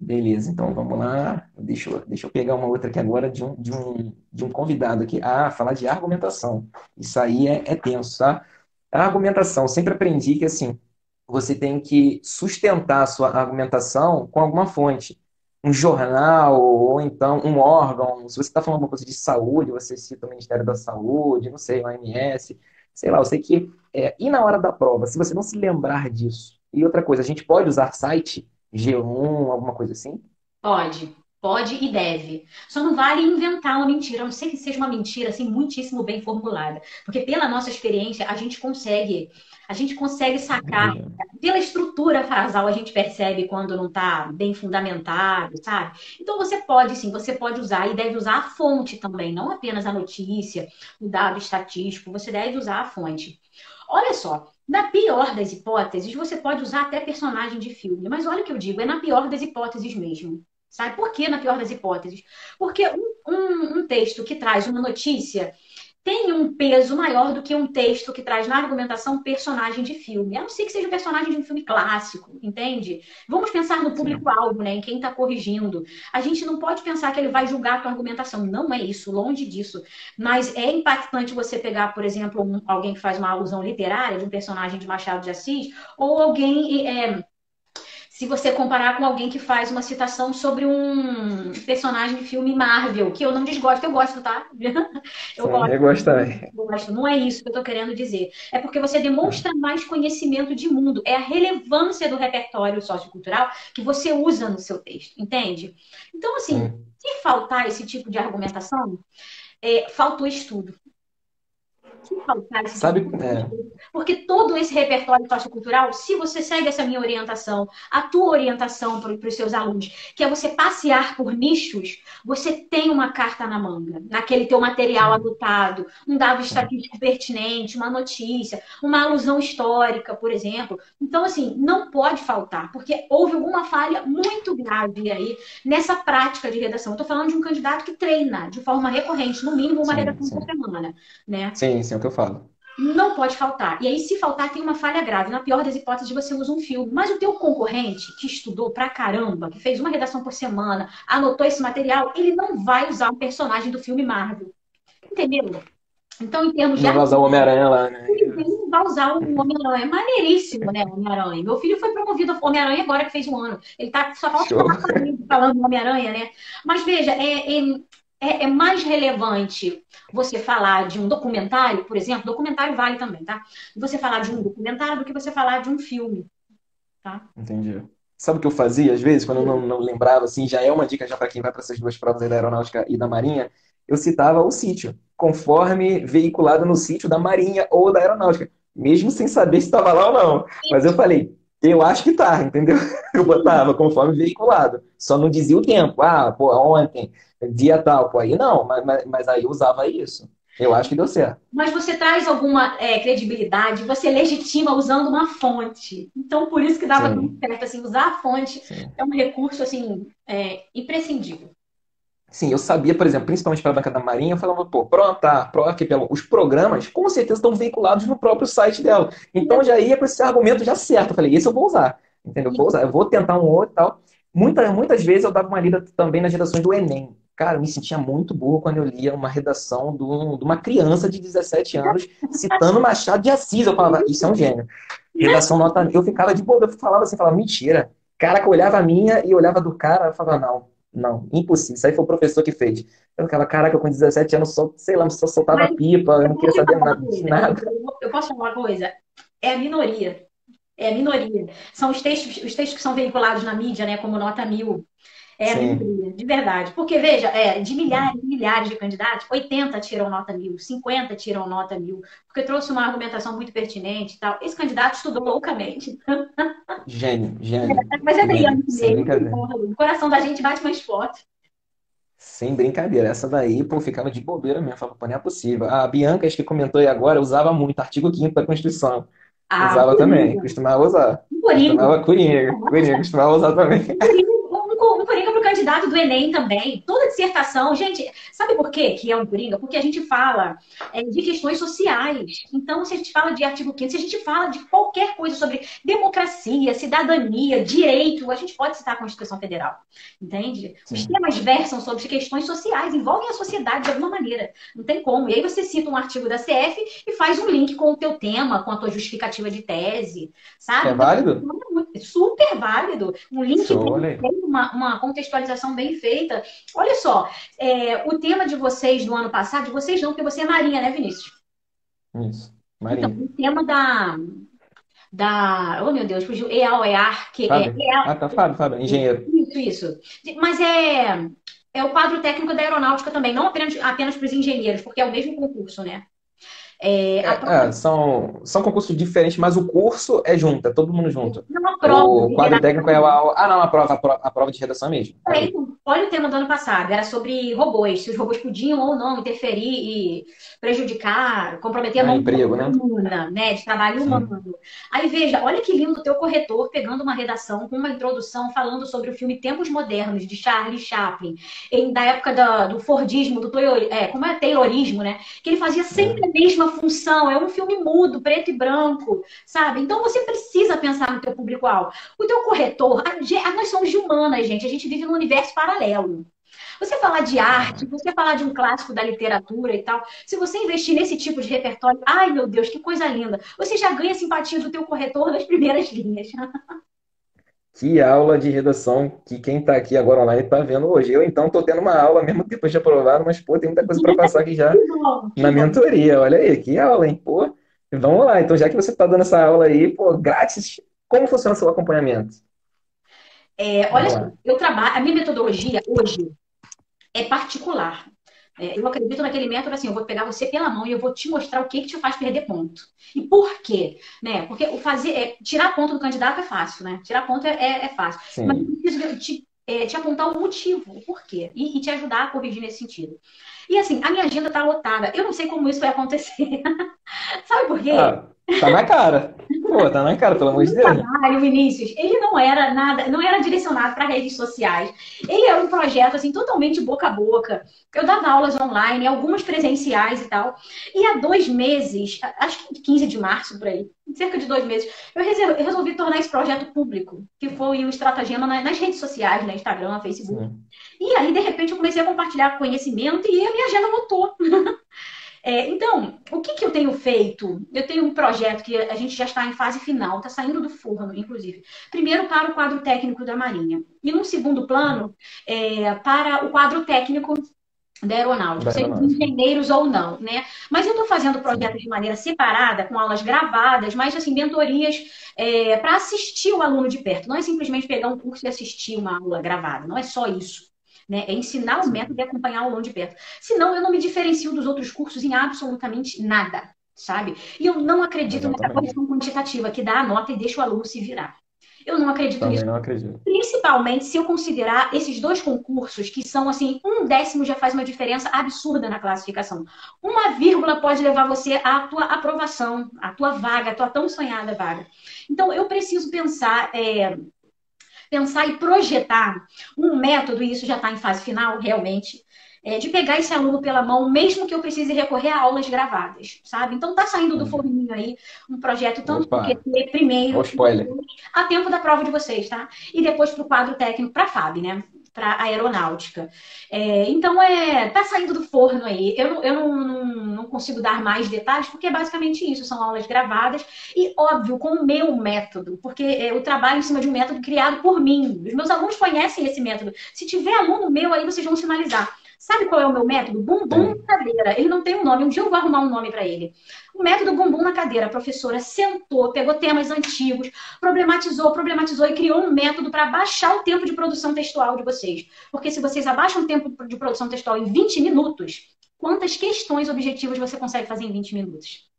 Beleza, então vamos lá. Deixa eu pegar uma outra aqui agora de um convidado aqui. Ah, falar de argumentação. Isso aí é tenso, tá? A argumentação, sempre aprendi que assim, você tem que sustentar a sua argumentação com alguma fonte. Um jornal, ou então um órgão. Se você está falando alguma coisa de saúde, você cita o Ministério da Saúde, não sei, o OMS, sei lá, eu sei que. E na hora da prova, se você não se lembrar disso. E outra coisa, a gente pode usar site, G1, alguma coisa assim? Pode e deve. Só não vale inventar uma mentira, a não ser que seja uma mentira assim muitíssimo bem formulada, porque pela nossa experiência a gente consegue sacar Imagina. pela estrutura frasal a gente percebe quando não está bem fundamentado, sabe? Então você pode sim, você pode usar e deve usar a fonte também, não apenas a notícia, o dado estatístico, você deve usar a fonte. Olha só, na pior das hipóteses, você pode usar até personagem de filme, mas olha o que eu digo, é na pior das hipóteses mesmo. Sabe por que na pior das hipóteses? Porque um texto que traz uma notícia tem um peso maior do que um texto que traz na argumentação um personagem de filme. A não ser que seja um personagem de um filme clássico, entende? Vamos pensar no Sim. público-alvo, né? Em quem está corrigindo. A gente não pode pensar que ele vai julgar a tua argumentação. Não é isso, longe disso. Mas é impactante você pegar, por exemplo, alguém que faz uma alusão literária de um personagem de Machado de Assis, ou alguém Se você comparar com alguém que faz uma citação sobre um personagem de filme Marvel, que eu não desgosto, eu gosto, tá? Eu Sim, gosto, eu gosto também. gosto. Não é isso que eu tô querendo dizer. É porque você demonstra mais conhecimento de mundo. É a relevância do repertório sociocultural que você usa no seu texto, entende? Então, assim, Sim. se faltar esse tipo de argumentação, faltou estudo. Se faltar esse tipo Sabe, de coisa, porque todo esse repertório sociocultural, se você segue essa minha orientação, a tua orientação para os seus alunos, que é você passear por nichos, você tem uma carta na manga, naquele teu material sim, anotado, um dado sim. estatístico pertinente, uma notícia, uma alusão histórica, por exemplo. Então, assim, não pode faltar, porque houve alguma falha muito grave aí nessa prática de redação. Estou falando de um candidato que treina de forma recorrente, no mínimo uma Sim, redação por sim. semana, né? Sim, sim, é o que eu falo. Não pode faltar. E aí, se faltar, tem uma falha grave. Na pior das hipóteses, você usa um filme. Mas o teu concorrente, que estudou pra caramba, que fez uma redação por semana, anotou esse material, ele não vai usar um personagem do filme Marvel. Entendeu? Então, em termos de Não vazar o Homem-Aranha lá, né? ele não vai usar o Homem-Aranha. É maneiríssimo, né, o Homem-Aranha. Meu filho foi promovido a Homem-Aranha agora que fez um ano. Ele tá só falta Show. falar falando do Homem-Aranha, né? Mas veja, é mais relevante você falar de um documentário, por exemplo, documentário vale também, tá? Você falar de um documentário do que você falar de um filme, tá? Entendi. Sabe o que eu fazia às vezes, quando eu não lembrava, assim, já é uma dica já para quem vai para essas duas provas aí da Aeronáutica e da Marinha, eu citava o sítio, conforme veiculado no sítio da Marinha ou da Aeronáutica, mesmo sem saber se estava lá ou não. Mas eu falei, eu acho que tá, entendeu? Eu botava conforme veiculado, só não dizia o tempo. Ah, pô, ontem, dia tal, pô, aí não, mas aí eu usava isso. Eu acho que deu certo. Mas você traz alguma credibilidade, você legitima usando uma fonte. Então, por isso que dava tão Sim, certo, assim, usar a fonte sim. é um recurso, assim, imprescindível. Sim, eu sabia, por exemplo, principalmente para a banca da Marinha, eu falava, pô, ProArquipélago, os programas com certeza estão vinculados no próprio site dela. Então eu já ia com esse argumento já certo. Eu falei, esse eu vou usar. Entendeu? Vou usar, eu vou tentar um outro e tal. Muitas vezes eu dava uma lida também nas redações do Enem. Cara, eu me sentia muito burro quando eu lia uma redação de uma criança de 17 anos citando Machado de Assis. Eu falava, isso é um gênio. Redação nota. Eu ficava de boa, eu falava assim, falava, mentira. Caraca, eu olhava a minha e olhava do cara, eu falava, não. Não, impossível. Isso aí foi o professor que fez. Eu ficava, caraca, com 17 anos, só, sei lá, só soltava Mas pipa, eu eu não posso queria te saber falar uma nada de coisa. nada. Eu posso te falar uma coisa. É a minoria. É a minoria. São os textos que são veiculados na mídia, né, como nota mil. É a Sim, minoria, de verdade. Porque, veja, de milhares e milhares de candidatos, 80 tiram nota mil, 50 tiram nota mil, porque trouxe uma argumentação muito pertinente e tal. Esse candidato estudou loucamente. gênio, gênio, Mas é gênio, brilhante sem mesmo. brincadeira. O coração da gente bate mais forte. Sem brincadeira. Essa daí, pô, ficava de bobeira mesmo. Falava, pô, não é possível. A Bianca, acho que comentou aí agora, usava muito, artigo 5º da Constituição. Ah, Usava também, Coringa. costumava usar. Um Coringa. Costumava, Coringa, costumava usar também. Um Coringa para o candidato do Enem também. Toda dissertação. Gente, sabe por quê que é um Coringa? Porque a gente fala de questões sociais. Então, se a gente fala de artigo 5º, se a gente fala de qualquer coisa sobre democracia, cidadania, direito, a gente pode citar a Constituição Federal. Entende? Os Sim. temas versam sobre questões sociais, envolvem a sociedade de alguma maneira. Não tem como. E aí você cita um artigo da CF e faz um link com o teu tema, com a tua justificativa de tese, sabe? É Então, válido? é super válido. Um link Show, bem olha aí. feito, uma contextualização bem feita. Olha só, o tema de vocês do ano passado, de vocês não, porque você é Marinha, né, Vinícius? Isso. Então, Marinho. o tema oh meu Deus, fugiu, EAR, que é, Fábio? Ah, tá, Fábio, engenheiro. isso. Mas é o quadro técnico da aeronáutica também, não apenas para os engenheiros, porque é o mesmo concurso, né? A prova, São concursos diferentes, mas o curso é junto, é todo mundo junto. não a prova O de quadro técnico é redação. não, a prova de redação é mesmo. É mesmo. Então, olha o tema do ano passado, era sobre robôs, se os robôs podiam ou não interferir e prejudicar, comprometer a Ah, mão de emprego, obra né? humana, né, de trabalho Sim. humano. Aí veja, olha que lindo o teu corretor pegando uma redação com uma introdução falando sobre o filme Tempos Modernos, de Charlie Chaplin, da época do Fordismo, como é Taylorismo, né? Que ele fazia sempre É. a mesma função, é um filme mudo, preto e branco, sabe? Então você precisa pensar no teu público-alvo. O teu corretor, nós somos de humanas, gente. A gente vive num universo paralelo. Você falar de arte, você falar de um clássico da literatura e tal, se você investir nesse tipo de repertório, ai meu Deus, que coisa linda. Você já ganha a simpatia do teu corretor nas primeiras linhas. Que aula de redação que quem está aqui agora online está vendo hoje. Eu, então, estou tendo uma aula, mesmo depois de aprovado, mas, pô, tem muita coisa para passar aqui já Que bom, que na bom. mentoria. Olha aí, que aula, hein? Pô, vamos lá. Então, já que você está dando essa aula aí, pô, grátis, como funciona o seu acompanhamento? Olha Vamos só, lá. eu trabalho, a minha metodologia hoje é particular. Eu acredito naquele método assim, eu vou pegar você pela mão e eu vou te mostrar o que que te faz perder ponto. E por quê? Né? Porque tirar ponto do candidato é fácil, né? Tirar ponto é fácil. Mas eu Sim. preciso te apontar o motivo, o porquê, e te ajudar a corrigir nesse sentido. E assim, a minha agenda está lotada. Eu não sei como isso vai acontecer. Sabe por quê? Ah, tá na cara. Pô, tá na cara, pelo amor de O Deus. trabalho, o Vinícius, ele não era nada, não era direcionado para redes sociais. Ele era um projeto assim totalmente boca a boca. Eu dava aulas online, algumas presenciais e tal. E há 2 meses, acho que 15 de março por aí, cerca de 2 meses, eu resolvi tornar esse projeto público, que foi o estratagema nas redes sociais, né, Instagram, Facebook. Sim. E aí, de repente, eu comecei a compartilhar conhecimento e a minha agenda lotou. Então, o que, que eu tenho feito? Eu tenho um projeto que a gente já está em fase final, está saindo do forno, inclusive. Primeiro, para o quadro técnico da Marinha. E num segundo plano, para o quadro técnico da Da aeronáutica, sejam aeronáutica. engenheiros ou não, né? Mas eu estou fazendo Sim. projetos de maneira separada, com aulas gravadas, mas assim, mentorias para assistir o aluno de perto. Não é simplesmente pegar um curso e assistir uma aula gravada, não é só isso. Né? É ensinar o método Sim. e acompanhar o aluno de perto. Senão, eu não me diferencio dos outros cursos em absolutamente nada, sabe? E eu não acredito nessa Exatamente. correção quantitativa que dá a nota e deixa o aluno se virar. Eu não acredito nisso. Também não acredito. Principalmente se eu considerar esses dois concursos, que são assim, 1/10 já faz uma diferença absurda na classificação. Uma vírgula pode levar você à tua aprovação, à tua vaga, à tua tão sonhada vaga. Então, eu preciso pensar e projetar um método, e isso já está em fase final, realmente, de pegar esse aluno pela mão, mesmo que eu precise recorrer a aulas gravadas, sabe? Então, está saindo do Entendi. forninho aí um projeto tanto do Opa, QT ó o primeiro, e spoiler. depois, a tempo da prova de vocês, tá? E depois para o quadro técnico para a FAB, né? Para a aeronáutica. Então, tá saindo do forno aí. Eu não consigo dar mais detalhes, porque é basicamente isso: são aulas gravadas e, óbvio, com o meu método, porque eu trabalho em cima de um método criado por mim. Os meus alunos conhecem esse método. Se tiver aluno meu aí, vocês vão sinalizar. Sabe qual é o meu método? Bumbum na Tem. cadeira. Ele não tem um nome. Um dia eu vou arrumar um nome para ele. O método bumbum na cadeira. A professora sentou, pegou temas antigos, problematizou e criou um método para baixar o tempo de produção textual de vocês. Porque se vocês abaixam o tempo de produção textual em 20 minutos, quantas questões objetivas você consegue fazer em 20 minutos?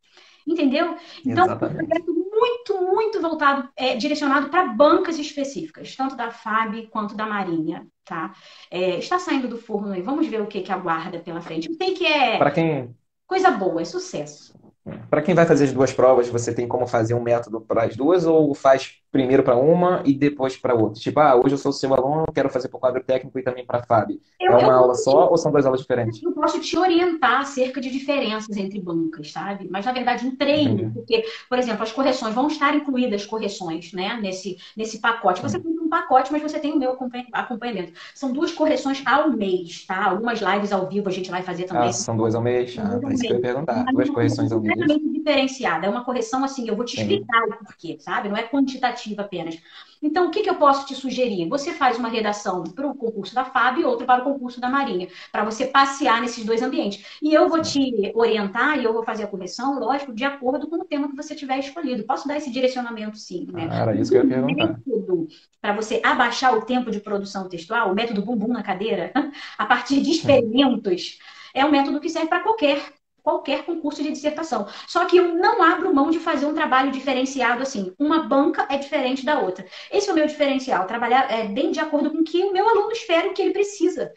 Entendeu? Então, é um Exatamente. projeto muito, muito voltado, direcionado para bancas específicas, tanto da FAB quanto da Marinha, tá? Está saindo do forno aí, vamos ver o que que aguarda pela frente. Eu sei que é Para quem coisa boa, é sucesso. Para quem vai fazer as duas provas, você tem como fazer um método para as duas ou faz primeiro para uma e depois para outra? Tipo, hoje eu sou seu aluno, quero fazer para o quadro técnico e também para a FAB. É Eu, eu uma aula só ou são duas aulas diferentes? eu posso te orientar acerca de diferenças entre bancas, sabe? Mas, na verdade, um treino, Entendi. porque, por exemplo, as correções vão estar incluídas correções, né? Nesse pacote. Você Sim. tem um pacote, mas você tem o meu acompanhamento. São 2 correções ao mês, tá? Algumas lives ao vivo a gente vai fazer Ah, também. são duas ao mês? São Ah, duas ao para isso que eu mês. ia perguntar. Mas Duas uma correção correções ao mês? completamente diferenciada. É uma correção assim, eu vou te Sim. explicar o porquê, sabe? Não é quantitativa apenas. Então, o que que eu posso te sugerir? Você faz uma redação para o concurso da FAB e outra para o concurso da Marinha, para você passear nesses dois ambientes. E eu vou Sim. te orientar e eu vou fazer a correção, lógico, de acordo com o tema que você tiver escolhido. Posso dar esse direcionamento, sim, né? Ah, era isso que eu ia O perguntar. método para você abaixar o tempo de produção textual, o método bumbum na cadeira, a partir de experimentos, é um método que serve para qualquer concurso de dissertação. Só que eu não abro mão de fazer um trabalho diferenciado assim. Uma banca é diferente da outra. Esse é o meu diferencial, trabalhar bem de acordo com o que o meu aluno espera e o que ele precisa.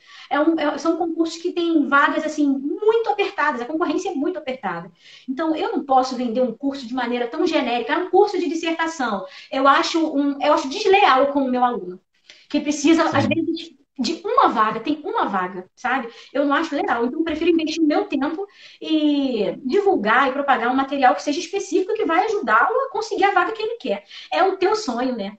São concursos que têm vagas assim muito apertadas, a concorrência é muito apertada. Então, eu não posso vender um curso de maneira tão genérica, um curso de dissertação. Eu acho desleal com o meu aluno, que precisa, às Sim. vezes, de uma vaga, tem uma vaga, sabe? Eu não acho legal. Então, eu prefiro investir o meu tempo e divulgar e propagar um material que seja específico que vai ajudá-lo a conseguir a vaga que ele quer. É o teu sonho, né?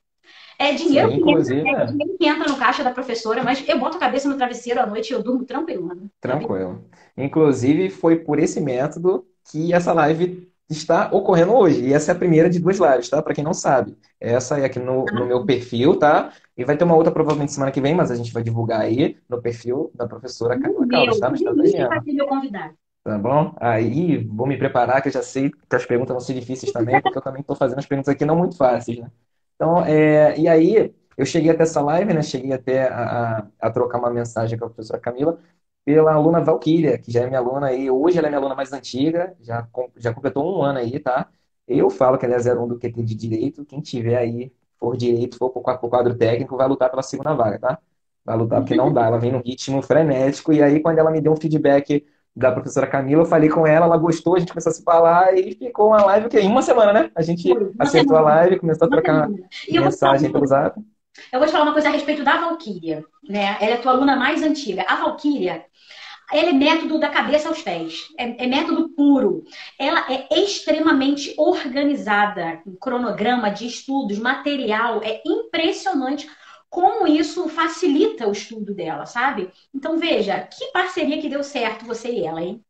É dinheiro Sim, que entra, inclusive, é dinheiro que entra no caixa da professora, mas eu boto a cabeça no travesseiro à noite e eu durmo tranquila, né? Tá bem? tranquilo. Inclusive, foi por esse método que essa live está ocorrendo hoje. E essa é a primeira de duas lives, tá? Para quem não sabe. Essa é aqui no meu perfil, tá? E vai ter uma outra provavelmente semana que vem, mas a gente vai divulgar aí no perfil da professora No Camila Caldas, meu, tá? No o Instagram da Vinícius vai Giana. ser meu convidado. Tá bom? Aí vou me preparar, que eu já sei que as perguntas vão ser difíceis também, porque eu também estou fazendo as perguntas aqui não muito fáceis, né? Então, e aí, eu cheguei até essa live, né? Cheguei até a trocar uma mensagem com a professora Camila pela aluna Valquíria, que já é minha aluna aí. Hoje ela é minha aluna mais antiga, já completou um ano aí, tá? Eu falo que ela é 01 do QT de Direito. Quem tiver aí, for direito, for pro quadro técnico, vai lutar pela segunda vaga, tá? Vai lutar porque não dá. Ela vem num ritmo frenético. E aí, quando ela me deu um feedback da professora Camila, eu falei com ela gostou, a gente começou a se falar e ficou uma live que em uma semana, né? A gente Foi, uma acertou a semana. live, começou a Uma trocar semana. E eu vou te falar mensagem uma pelo coisa. Zap. Eu vou te falar uma coisa a respeito da Valquíria, né? Ela é a tua aluna mais antiga. A Valquíria, ela é método da cabeça aos pés. É método puro. Ela é extremamente organizada. Um cronograma de estudos, material. É impressionante como isso facilita o estudo dela, sabe? Então, veja, que parceria que deu certo você e ela, hein?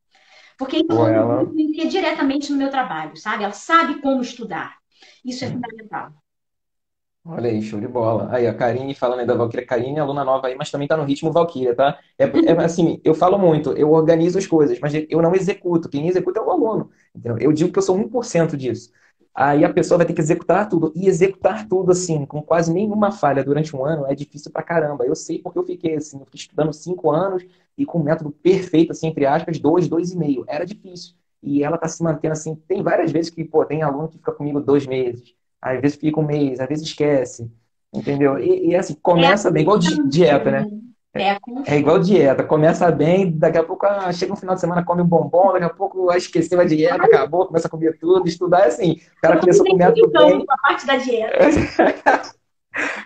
Porque isso Pô, ela. influencia diretamente no meu trabalho, sabe? Ela sabe como estudar. Isso é fundamental. Olha aí, show de bola. Aí, a Karine falando aí da Valkyria. Karine é aluna nova aí, mas também tá no ritmo Valkyria, tá? É assim, eu falo muito, eu organizo as coisas, mas eu não executo. Quem executa é o aluno. Entendeu? Eu digo que eu sou 1% disso. Aí a pessoa vai ter que executar tudo. E executar tudo, assim, com quase nenhuma falha durante um ano é difícil pra caramba. Eu sei porque eu fiquei assim, eu fiquei estudando 5 anos e com um método perfeito, assim, entre aspas, 2, 2,5. Era difícil. E ela tá se mantendo assim. Tem várias vezes que, pô, tem aluno que fica comigo 2 meses. Às vezes fica um mês, às vezes esquece, entendeu? E assim, É a começa bem, igual constância, dieta, né? né? É a É igual constância. dieta, começa bem, daqui a pouco chega um final de semana, come um bombom, daqui a pouco esqueceu a dieta, acabou, começa a comer tudo, estudar é assim. O Eu cara tô me começou com o método identificando bem, com a parte da dieta.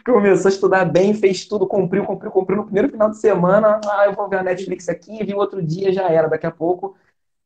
começou a estudar bem, fez tudo, cumpriu, cumpriu, cumpriu. No primeiro final de semana, eu vou ver a Netflix aqui, vi outro dia, já era. Daqui a pouco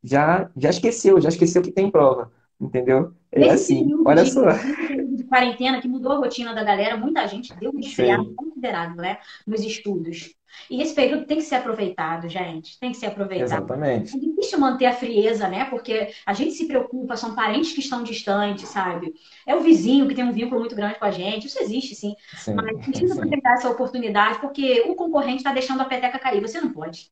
já esqueceu que tem prova, entendeu? É assim, olha só. Nesse período de quarentena que mudou a rotina da galera, muita gente deu um esfriado Sei, considerável, né, nos estudos. E esse período tem que ser aproveitado, gente, tem que ser aproveitado. É exatamente. difícil manter a frieza, né? Porque a gente se preocupa, são parentes que estão distantes, sabe? É o vizinho que tem um vínculo muito grande com a gente, isso existe sim. Sim, Mas precisa sim. aproveitar essa oportunidade, porque o concorrente está deixando a peteca cair, você não pode.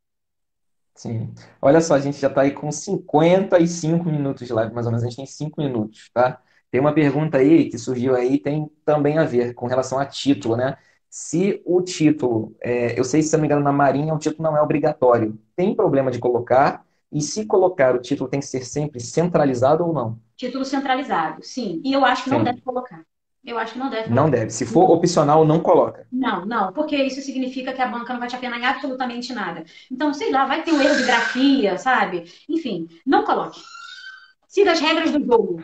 Sim. Olha só, a gente já está aí com 55 minutos de live, mais ou menos. A gente tem 5 minutos, tá? Tem uma pergunta aí que surgiu aí, tem também a ver com relação a título, né? Se o título, eu sei, se não me engano, na Marinha, o título não é obrigatório. Tem problema de colocar? E se colocar, o título tem que ser sempre centralizado ou não? Título centralizado, sim. E eu acho que não deve Sim, colocar. Eu acho que não deve não colocar. deve. Se for opcional, não coloca. Não, não, porque isso significa que a banca não vai te apenar em absolutamente nada. Então, sei lá, vai ter um erro de grafia, sabe? Enfim, não coloque. Siga as regras do jogo.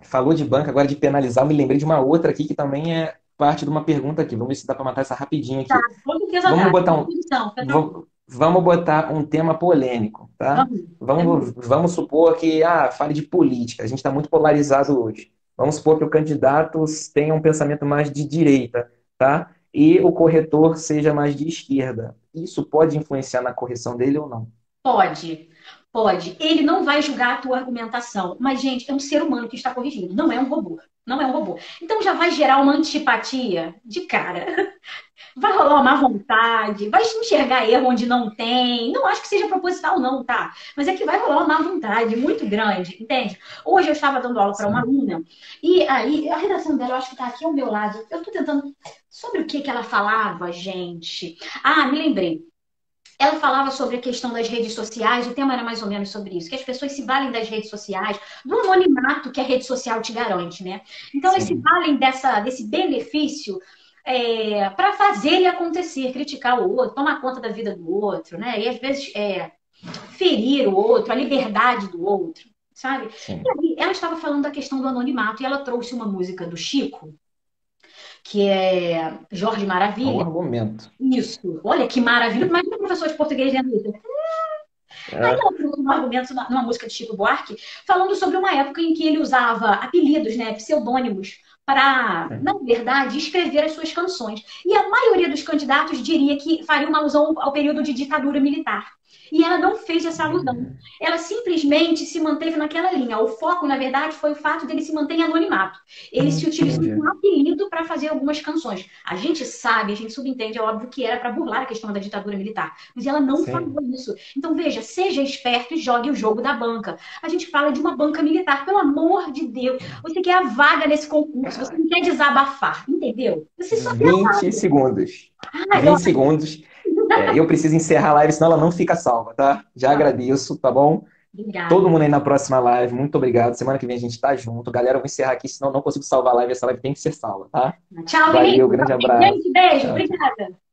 Falou de banca, agora de penalizar, eu me lembrei de uma outra aqui que também é parte de uma pergunta aqui. Vamos ver se dá para matar essa rapidinho Tá, aqui. com certeza Vamos dá. botar um, Então, fica tranquilo. vamos botar um tema polêmico, tá? Vamos. Vamos supor que fale de política. A gente está muito polarizado hoje. Vamos supor que o candidato tenha um pensamento mais de direita, tá? E o corretor seja mais de esquerda. Isso pode influenciar na correção dele ou não? Pode, pode. Ele não vai julgar a tua argumentação, mas, gente, é um ser humano que está corrigindo, não é um robô. Não é um robô. Então já vai gerar uma antipatia de cara. Vai rolar uma má vontade, vai enxergar erro onde não tem. Não acho que seja proposital, não, tá? Mas é que vai rolar uma má vontade muito grande, entende? Hoje eu estava dando aula para uma Sim. aluna, e aí a redação dela, eu acho que tá aqui ao meu lado. Eu tô tentando. Sobre o que que ela falava, gente? Ah, me lembrei. Ela falava sobre a questão das redes sociais, o tema era mais ou menos sobre isso, que as pessoas se valem das redes sociais, do anonimato que a rede social te garante, né? Então, elas se Sim. valem desse benefício para fazer e acontecer, criticar o outro, tomar conta da vida do outro, né? E às vezes ferir o outro, a liberdade do outro, sabe? E Sim. aí, ela estava falando da questão do anonimato e ela trouxe uma música do Chico, que é Jorge Bom Maravilha. argumento. Isso, olha que maravilha. Imagina o professor de português dizendo isso. Aí É, ela trouxe um argumento numa música de Chico Buarque, falando sobre uma época em que ele usava apelidos, né, pseudônimos, para, na verdade, escrever as suas canções. E a maioria dos candidatos diria que faria uma alusão ao período de ditadura militar. E ela não fez essa alusão. Ela simplesmente se manteve naquela linha. O foco, na verdade, foi o fato dele se manter em anonimato. Ele se utilizou de Entendi. um apelido para fazer algumas canções. A gente sabe, a gente subentende, é óbvio que era para burlar a questão da ditadura militar. Mas ela não Sim. falou isso. Então, veja, seja esperto e jogue o jogo da banca. A gente fala de uma banca militar, pelo amor de Deus. Você quer a vaga nesse concurso, você não quer desabafar, entendeu? Você só quer a 20 vaga. segundos. Ai, 20 segundos. Eu preciso encerrar a live, senão ela não fica salva, tá? Já agradeço, tá bom? obrigada. Todo mundo aí na próxima live, muito obrigado. Semana que vem a gente tá junto. Galera, eu vou encerrar aqui, senão eu não consigo salvar a live. Essa live tem que ser salva, tá? Tchau, Valeu, Vinícius. grande abraço. Gente, beijo. Tchau, tchau. Obrigada.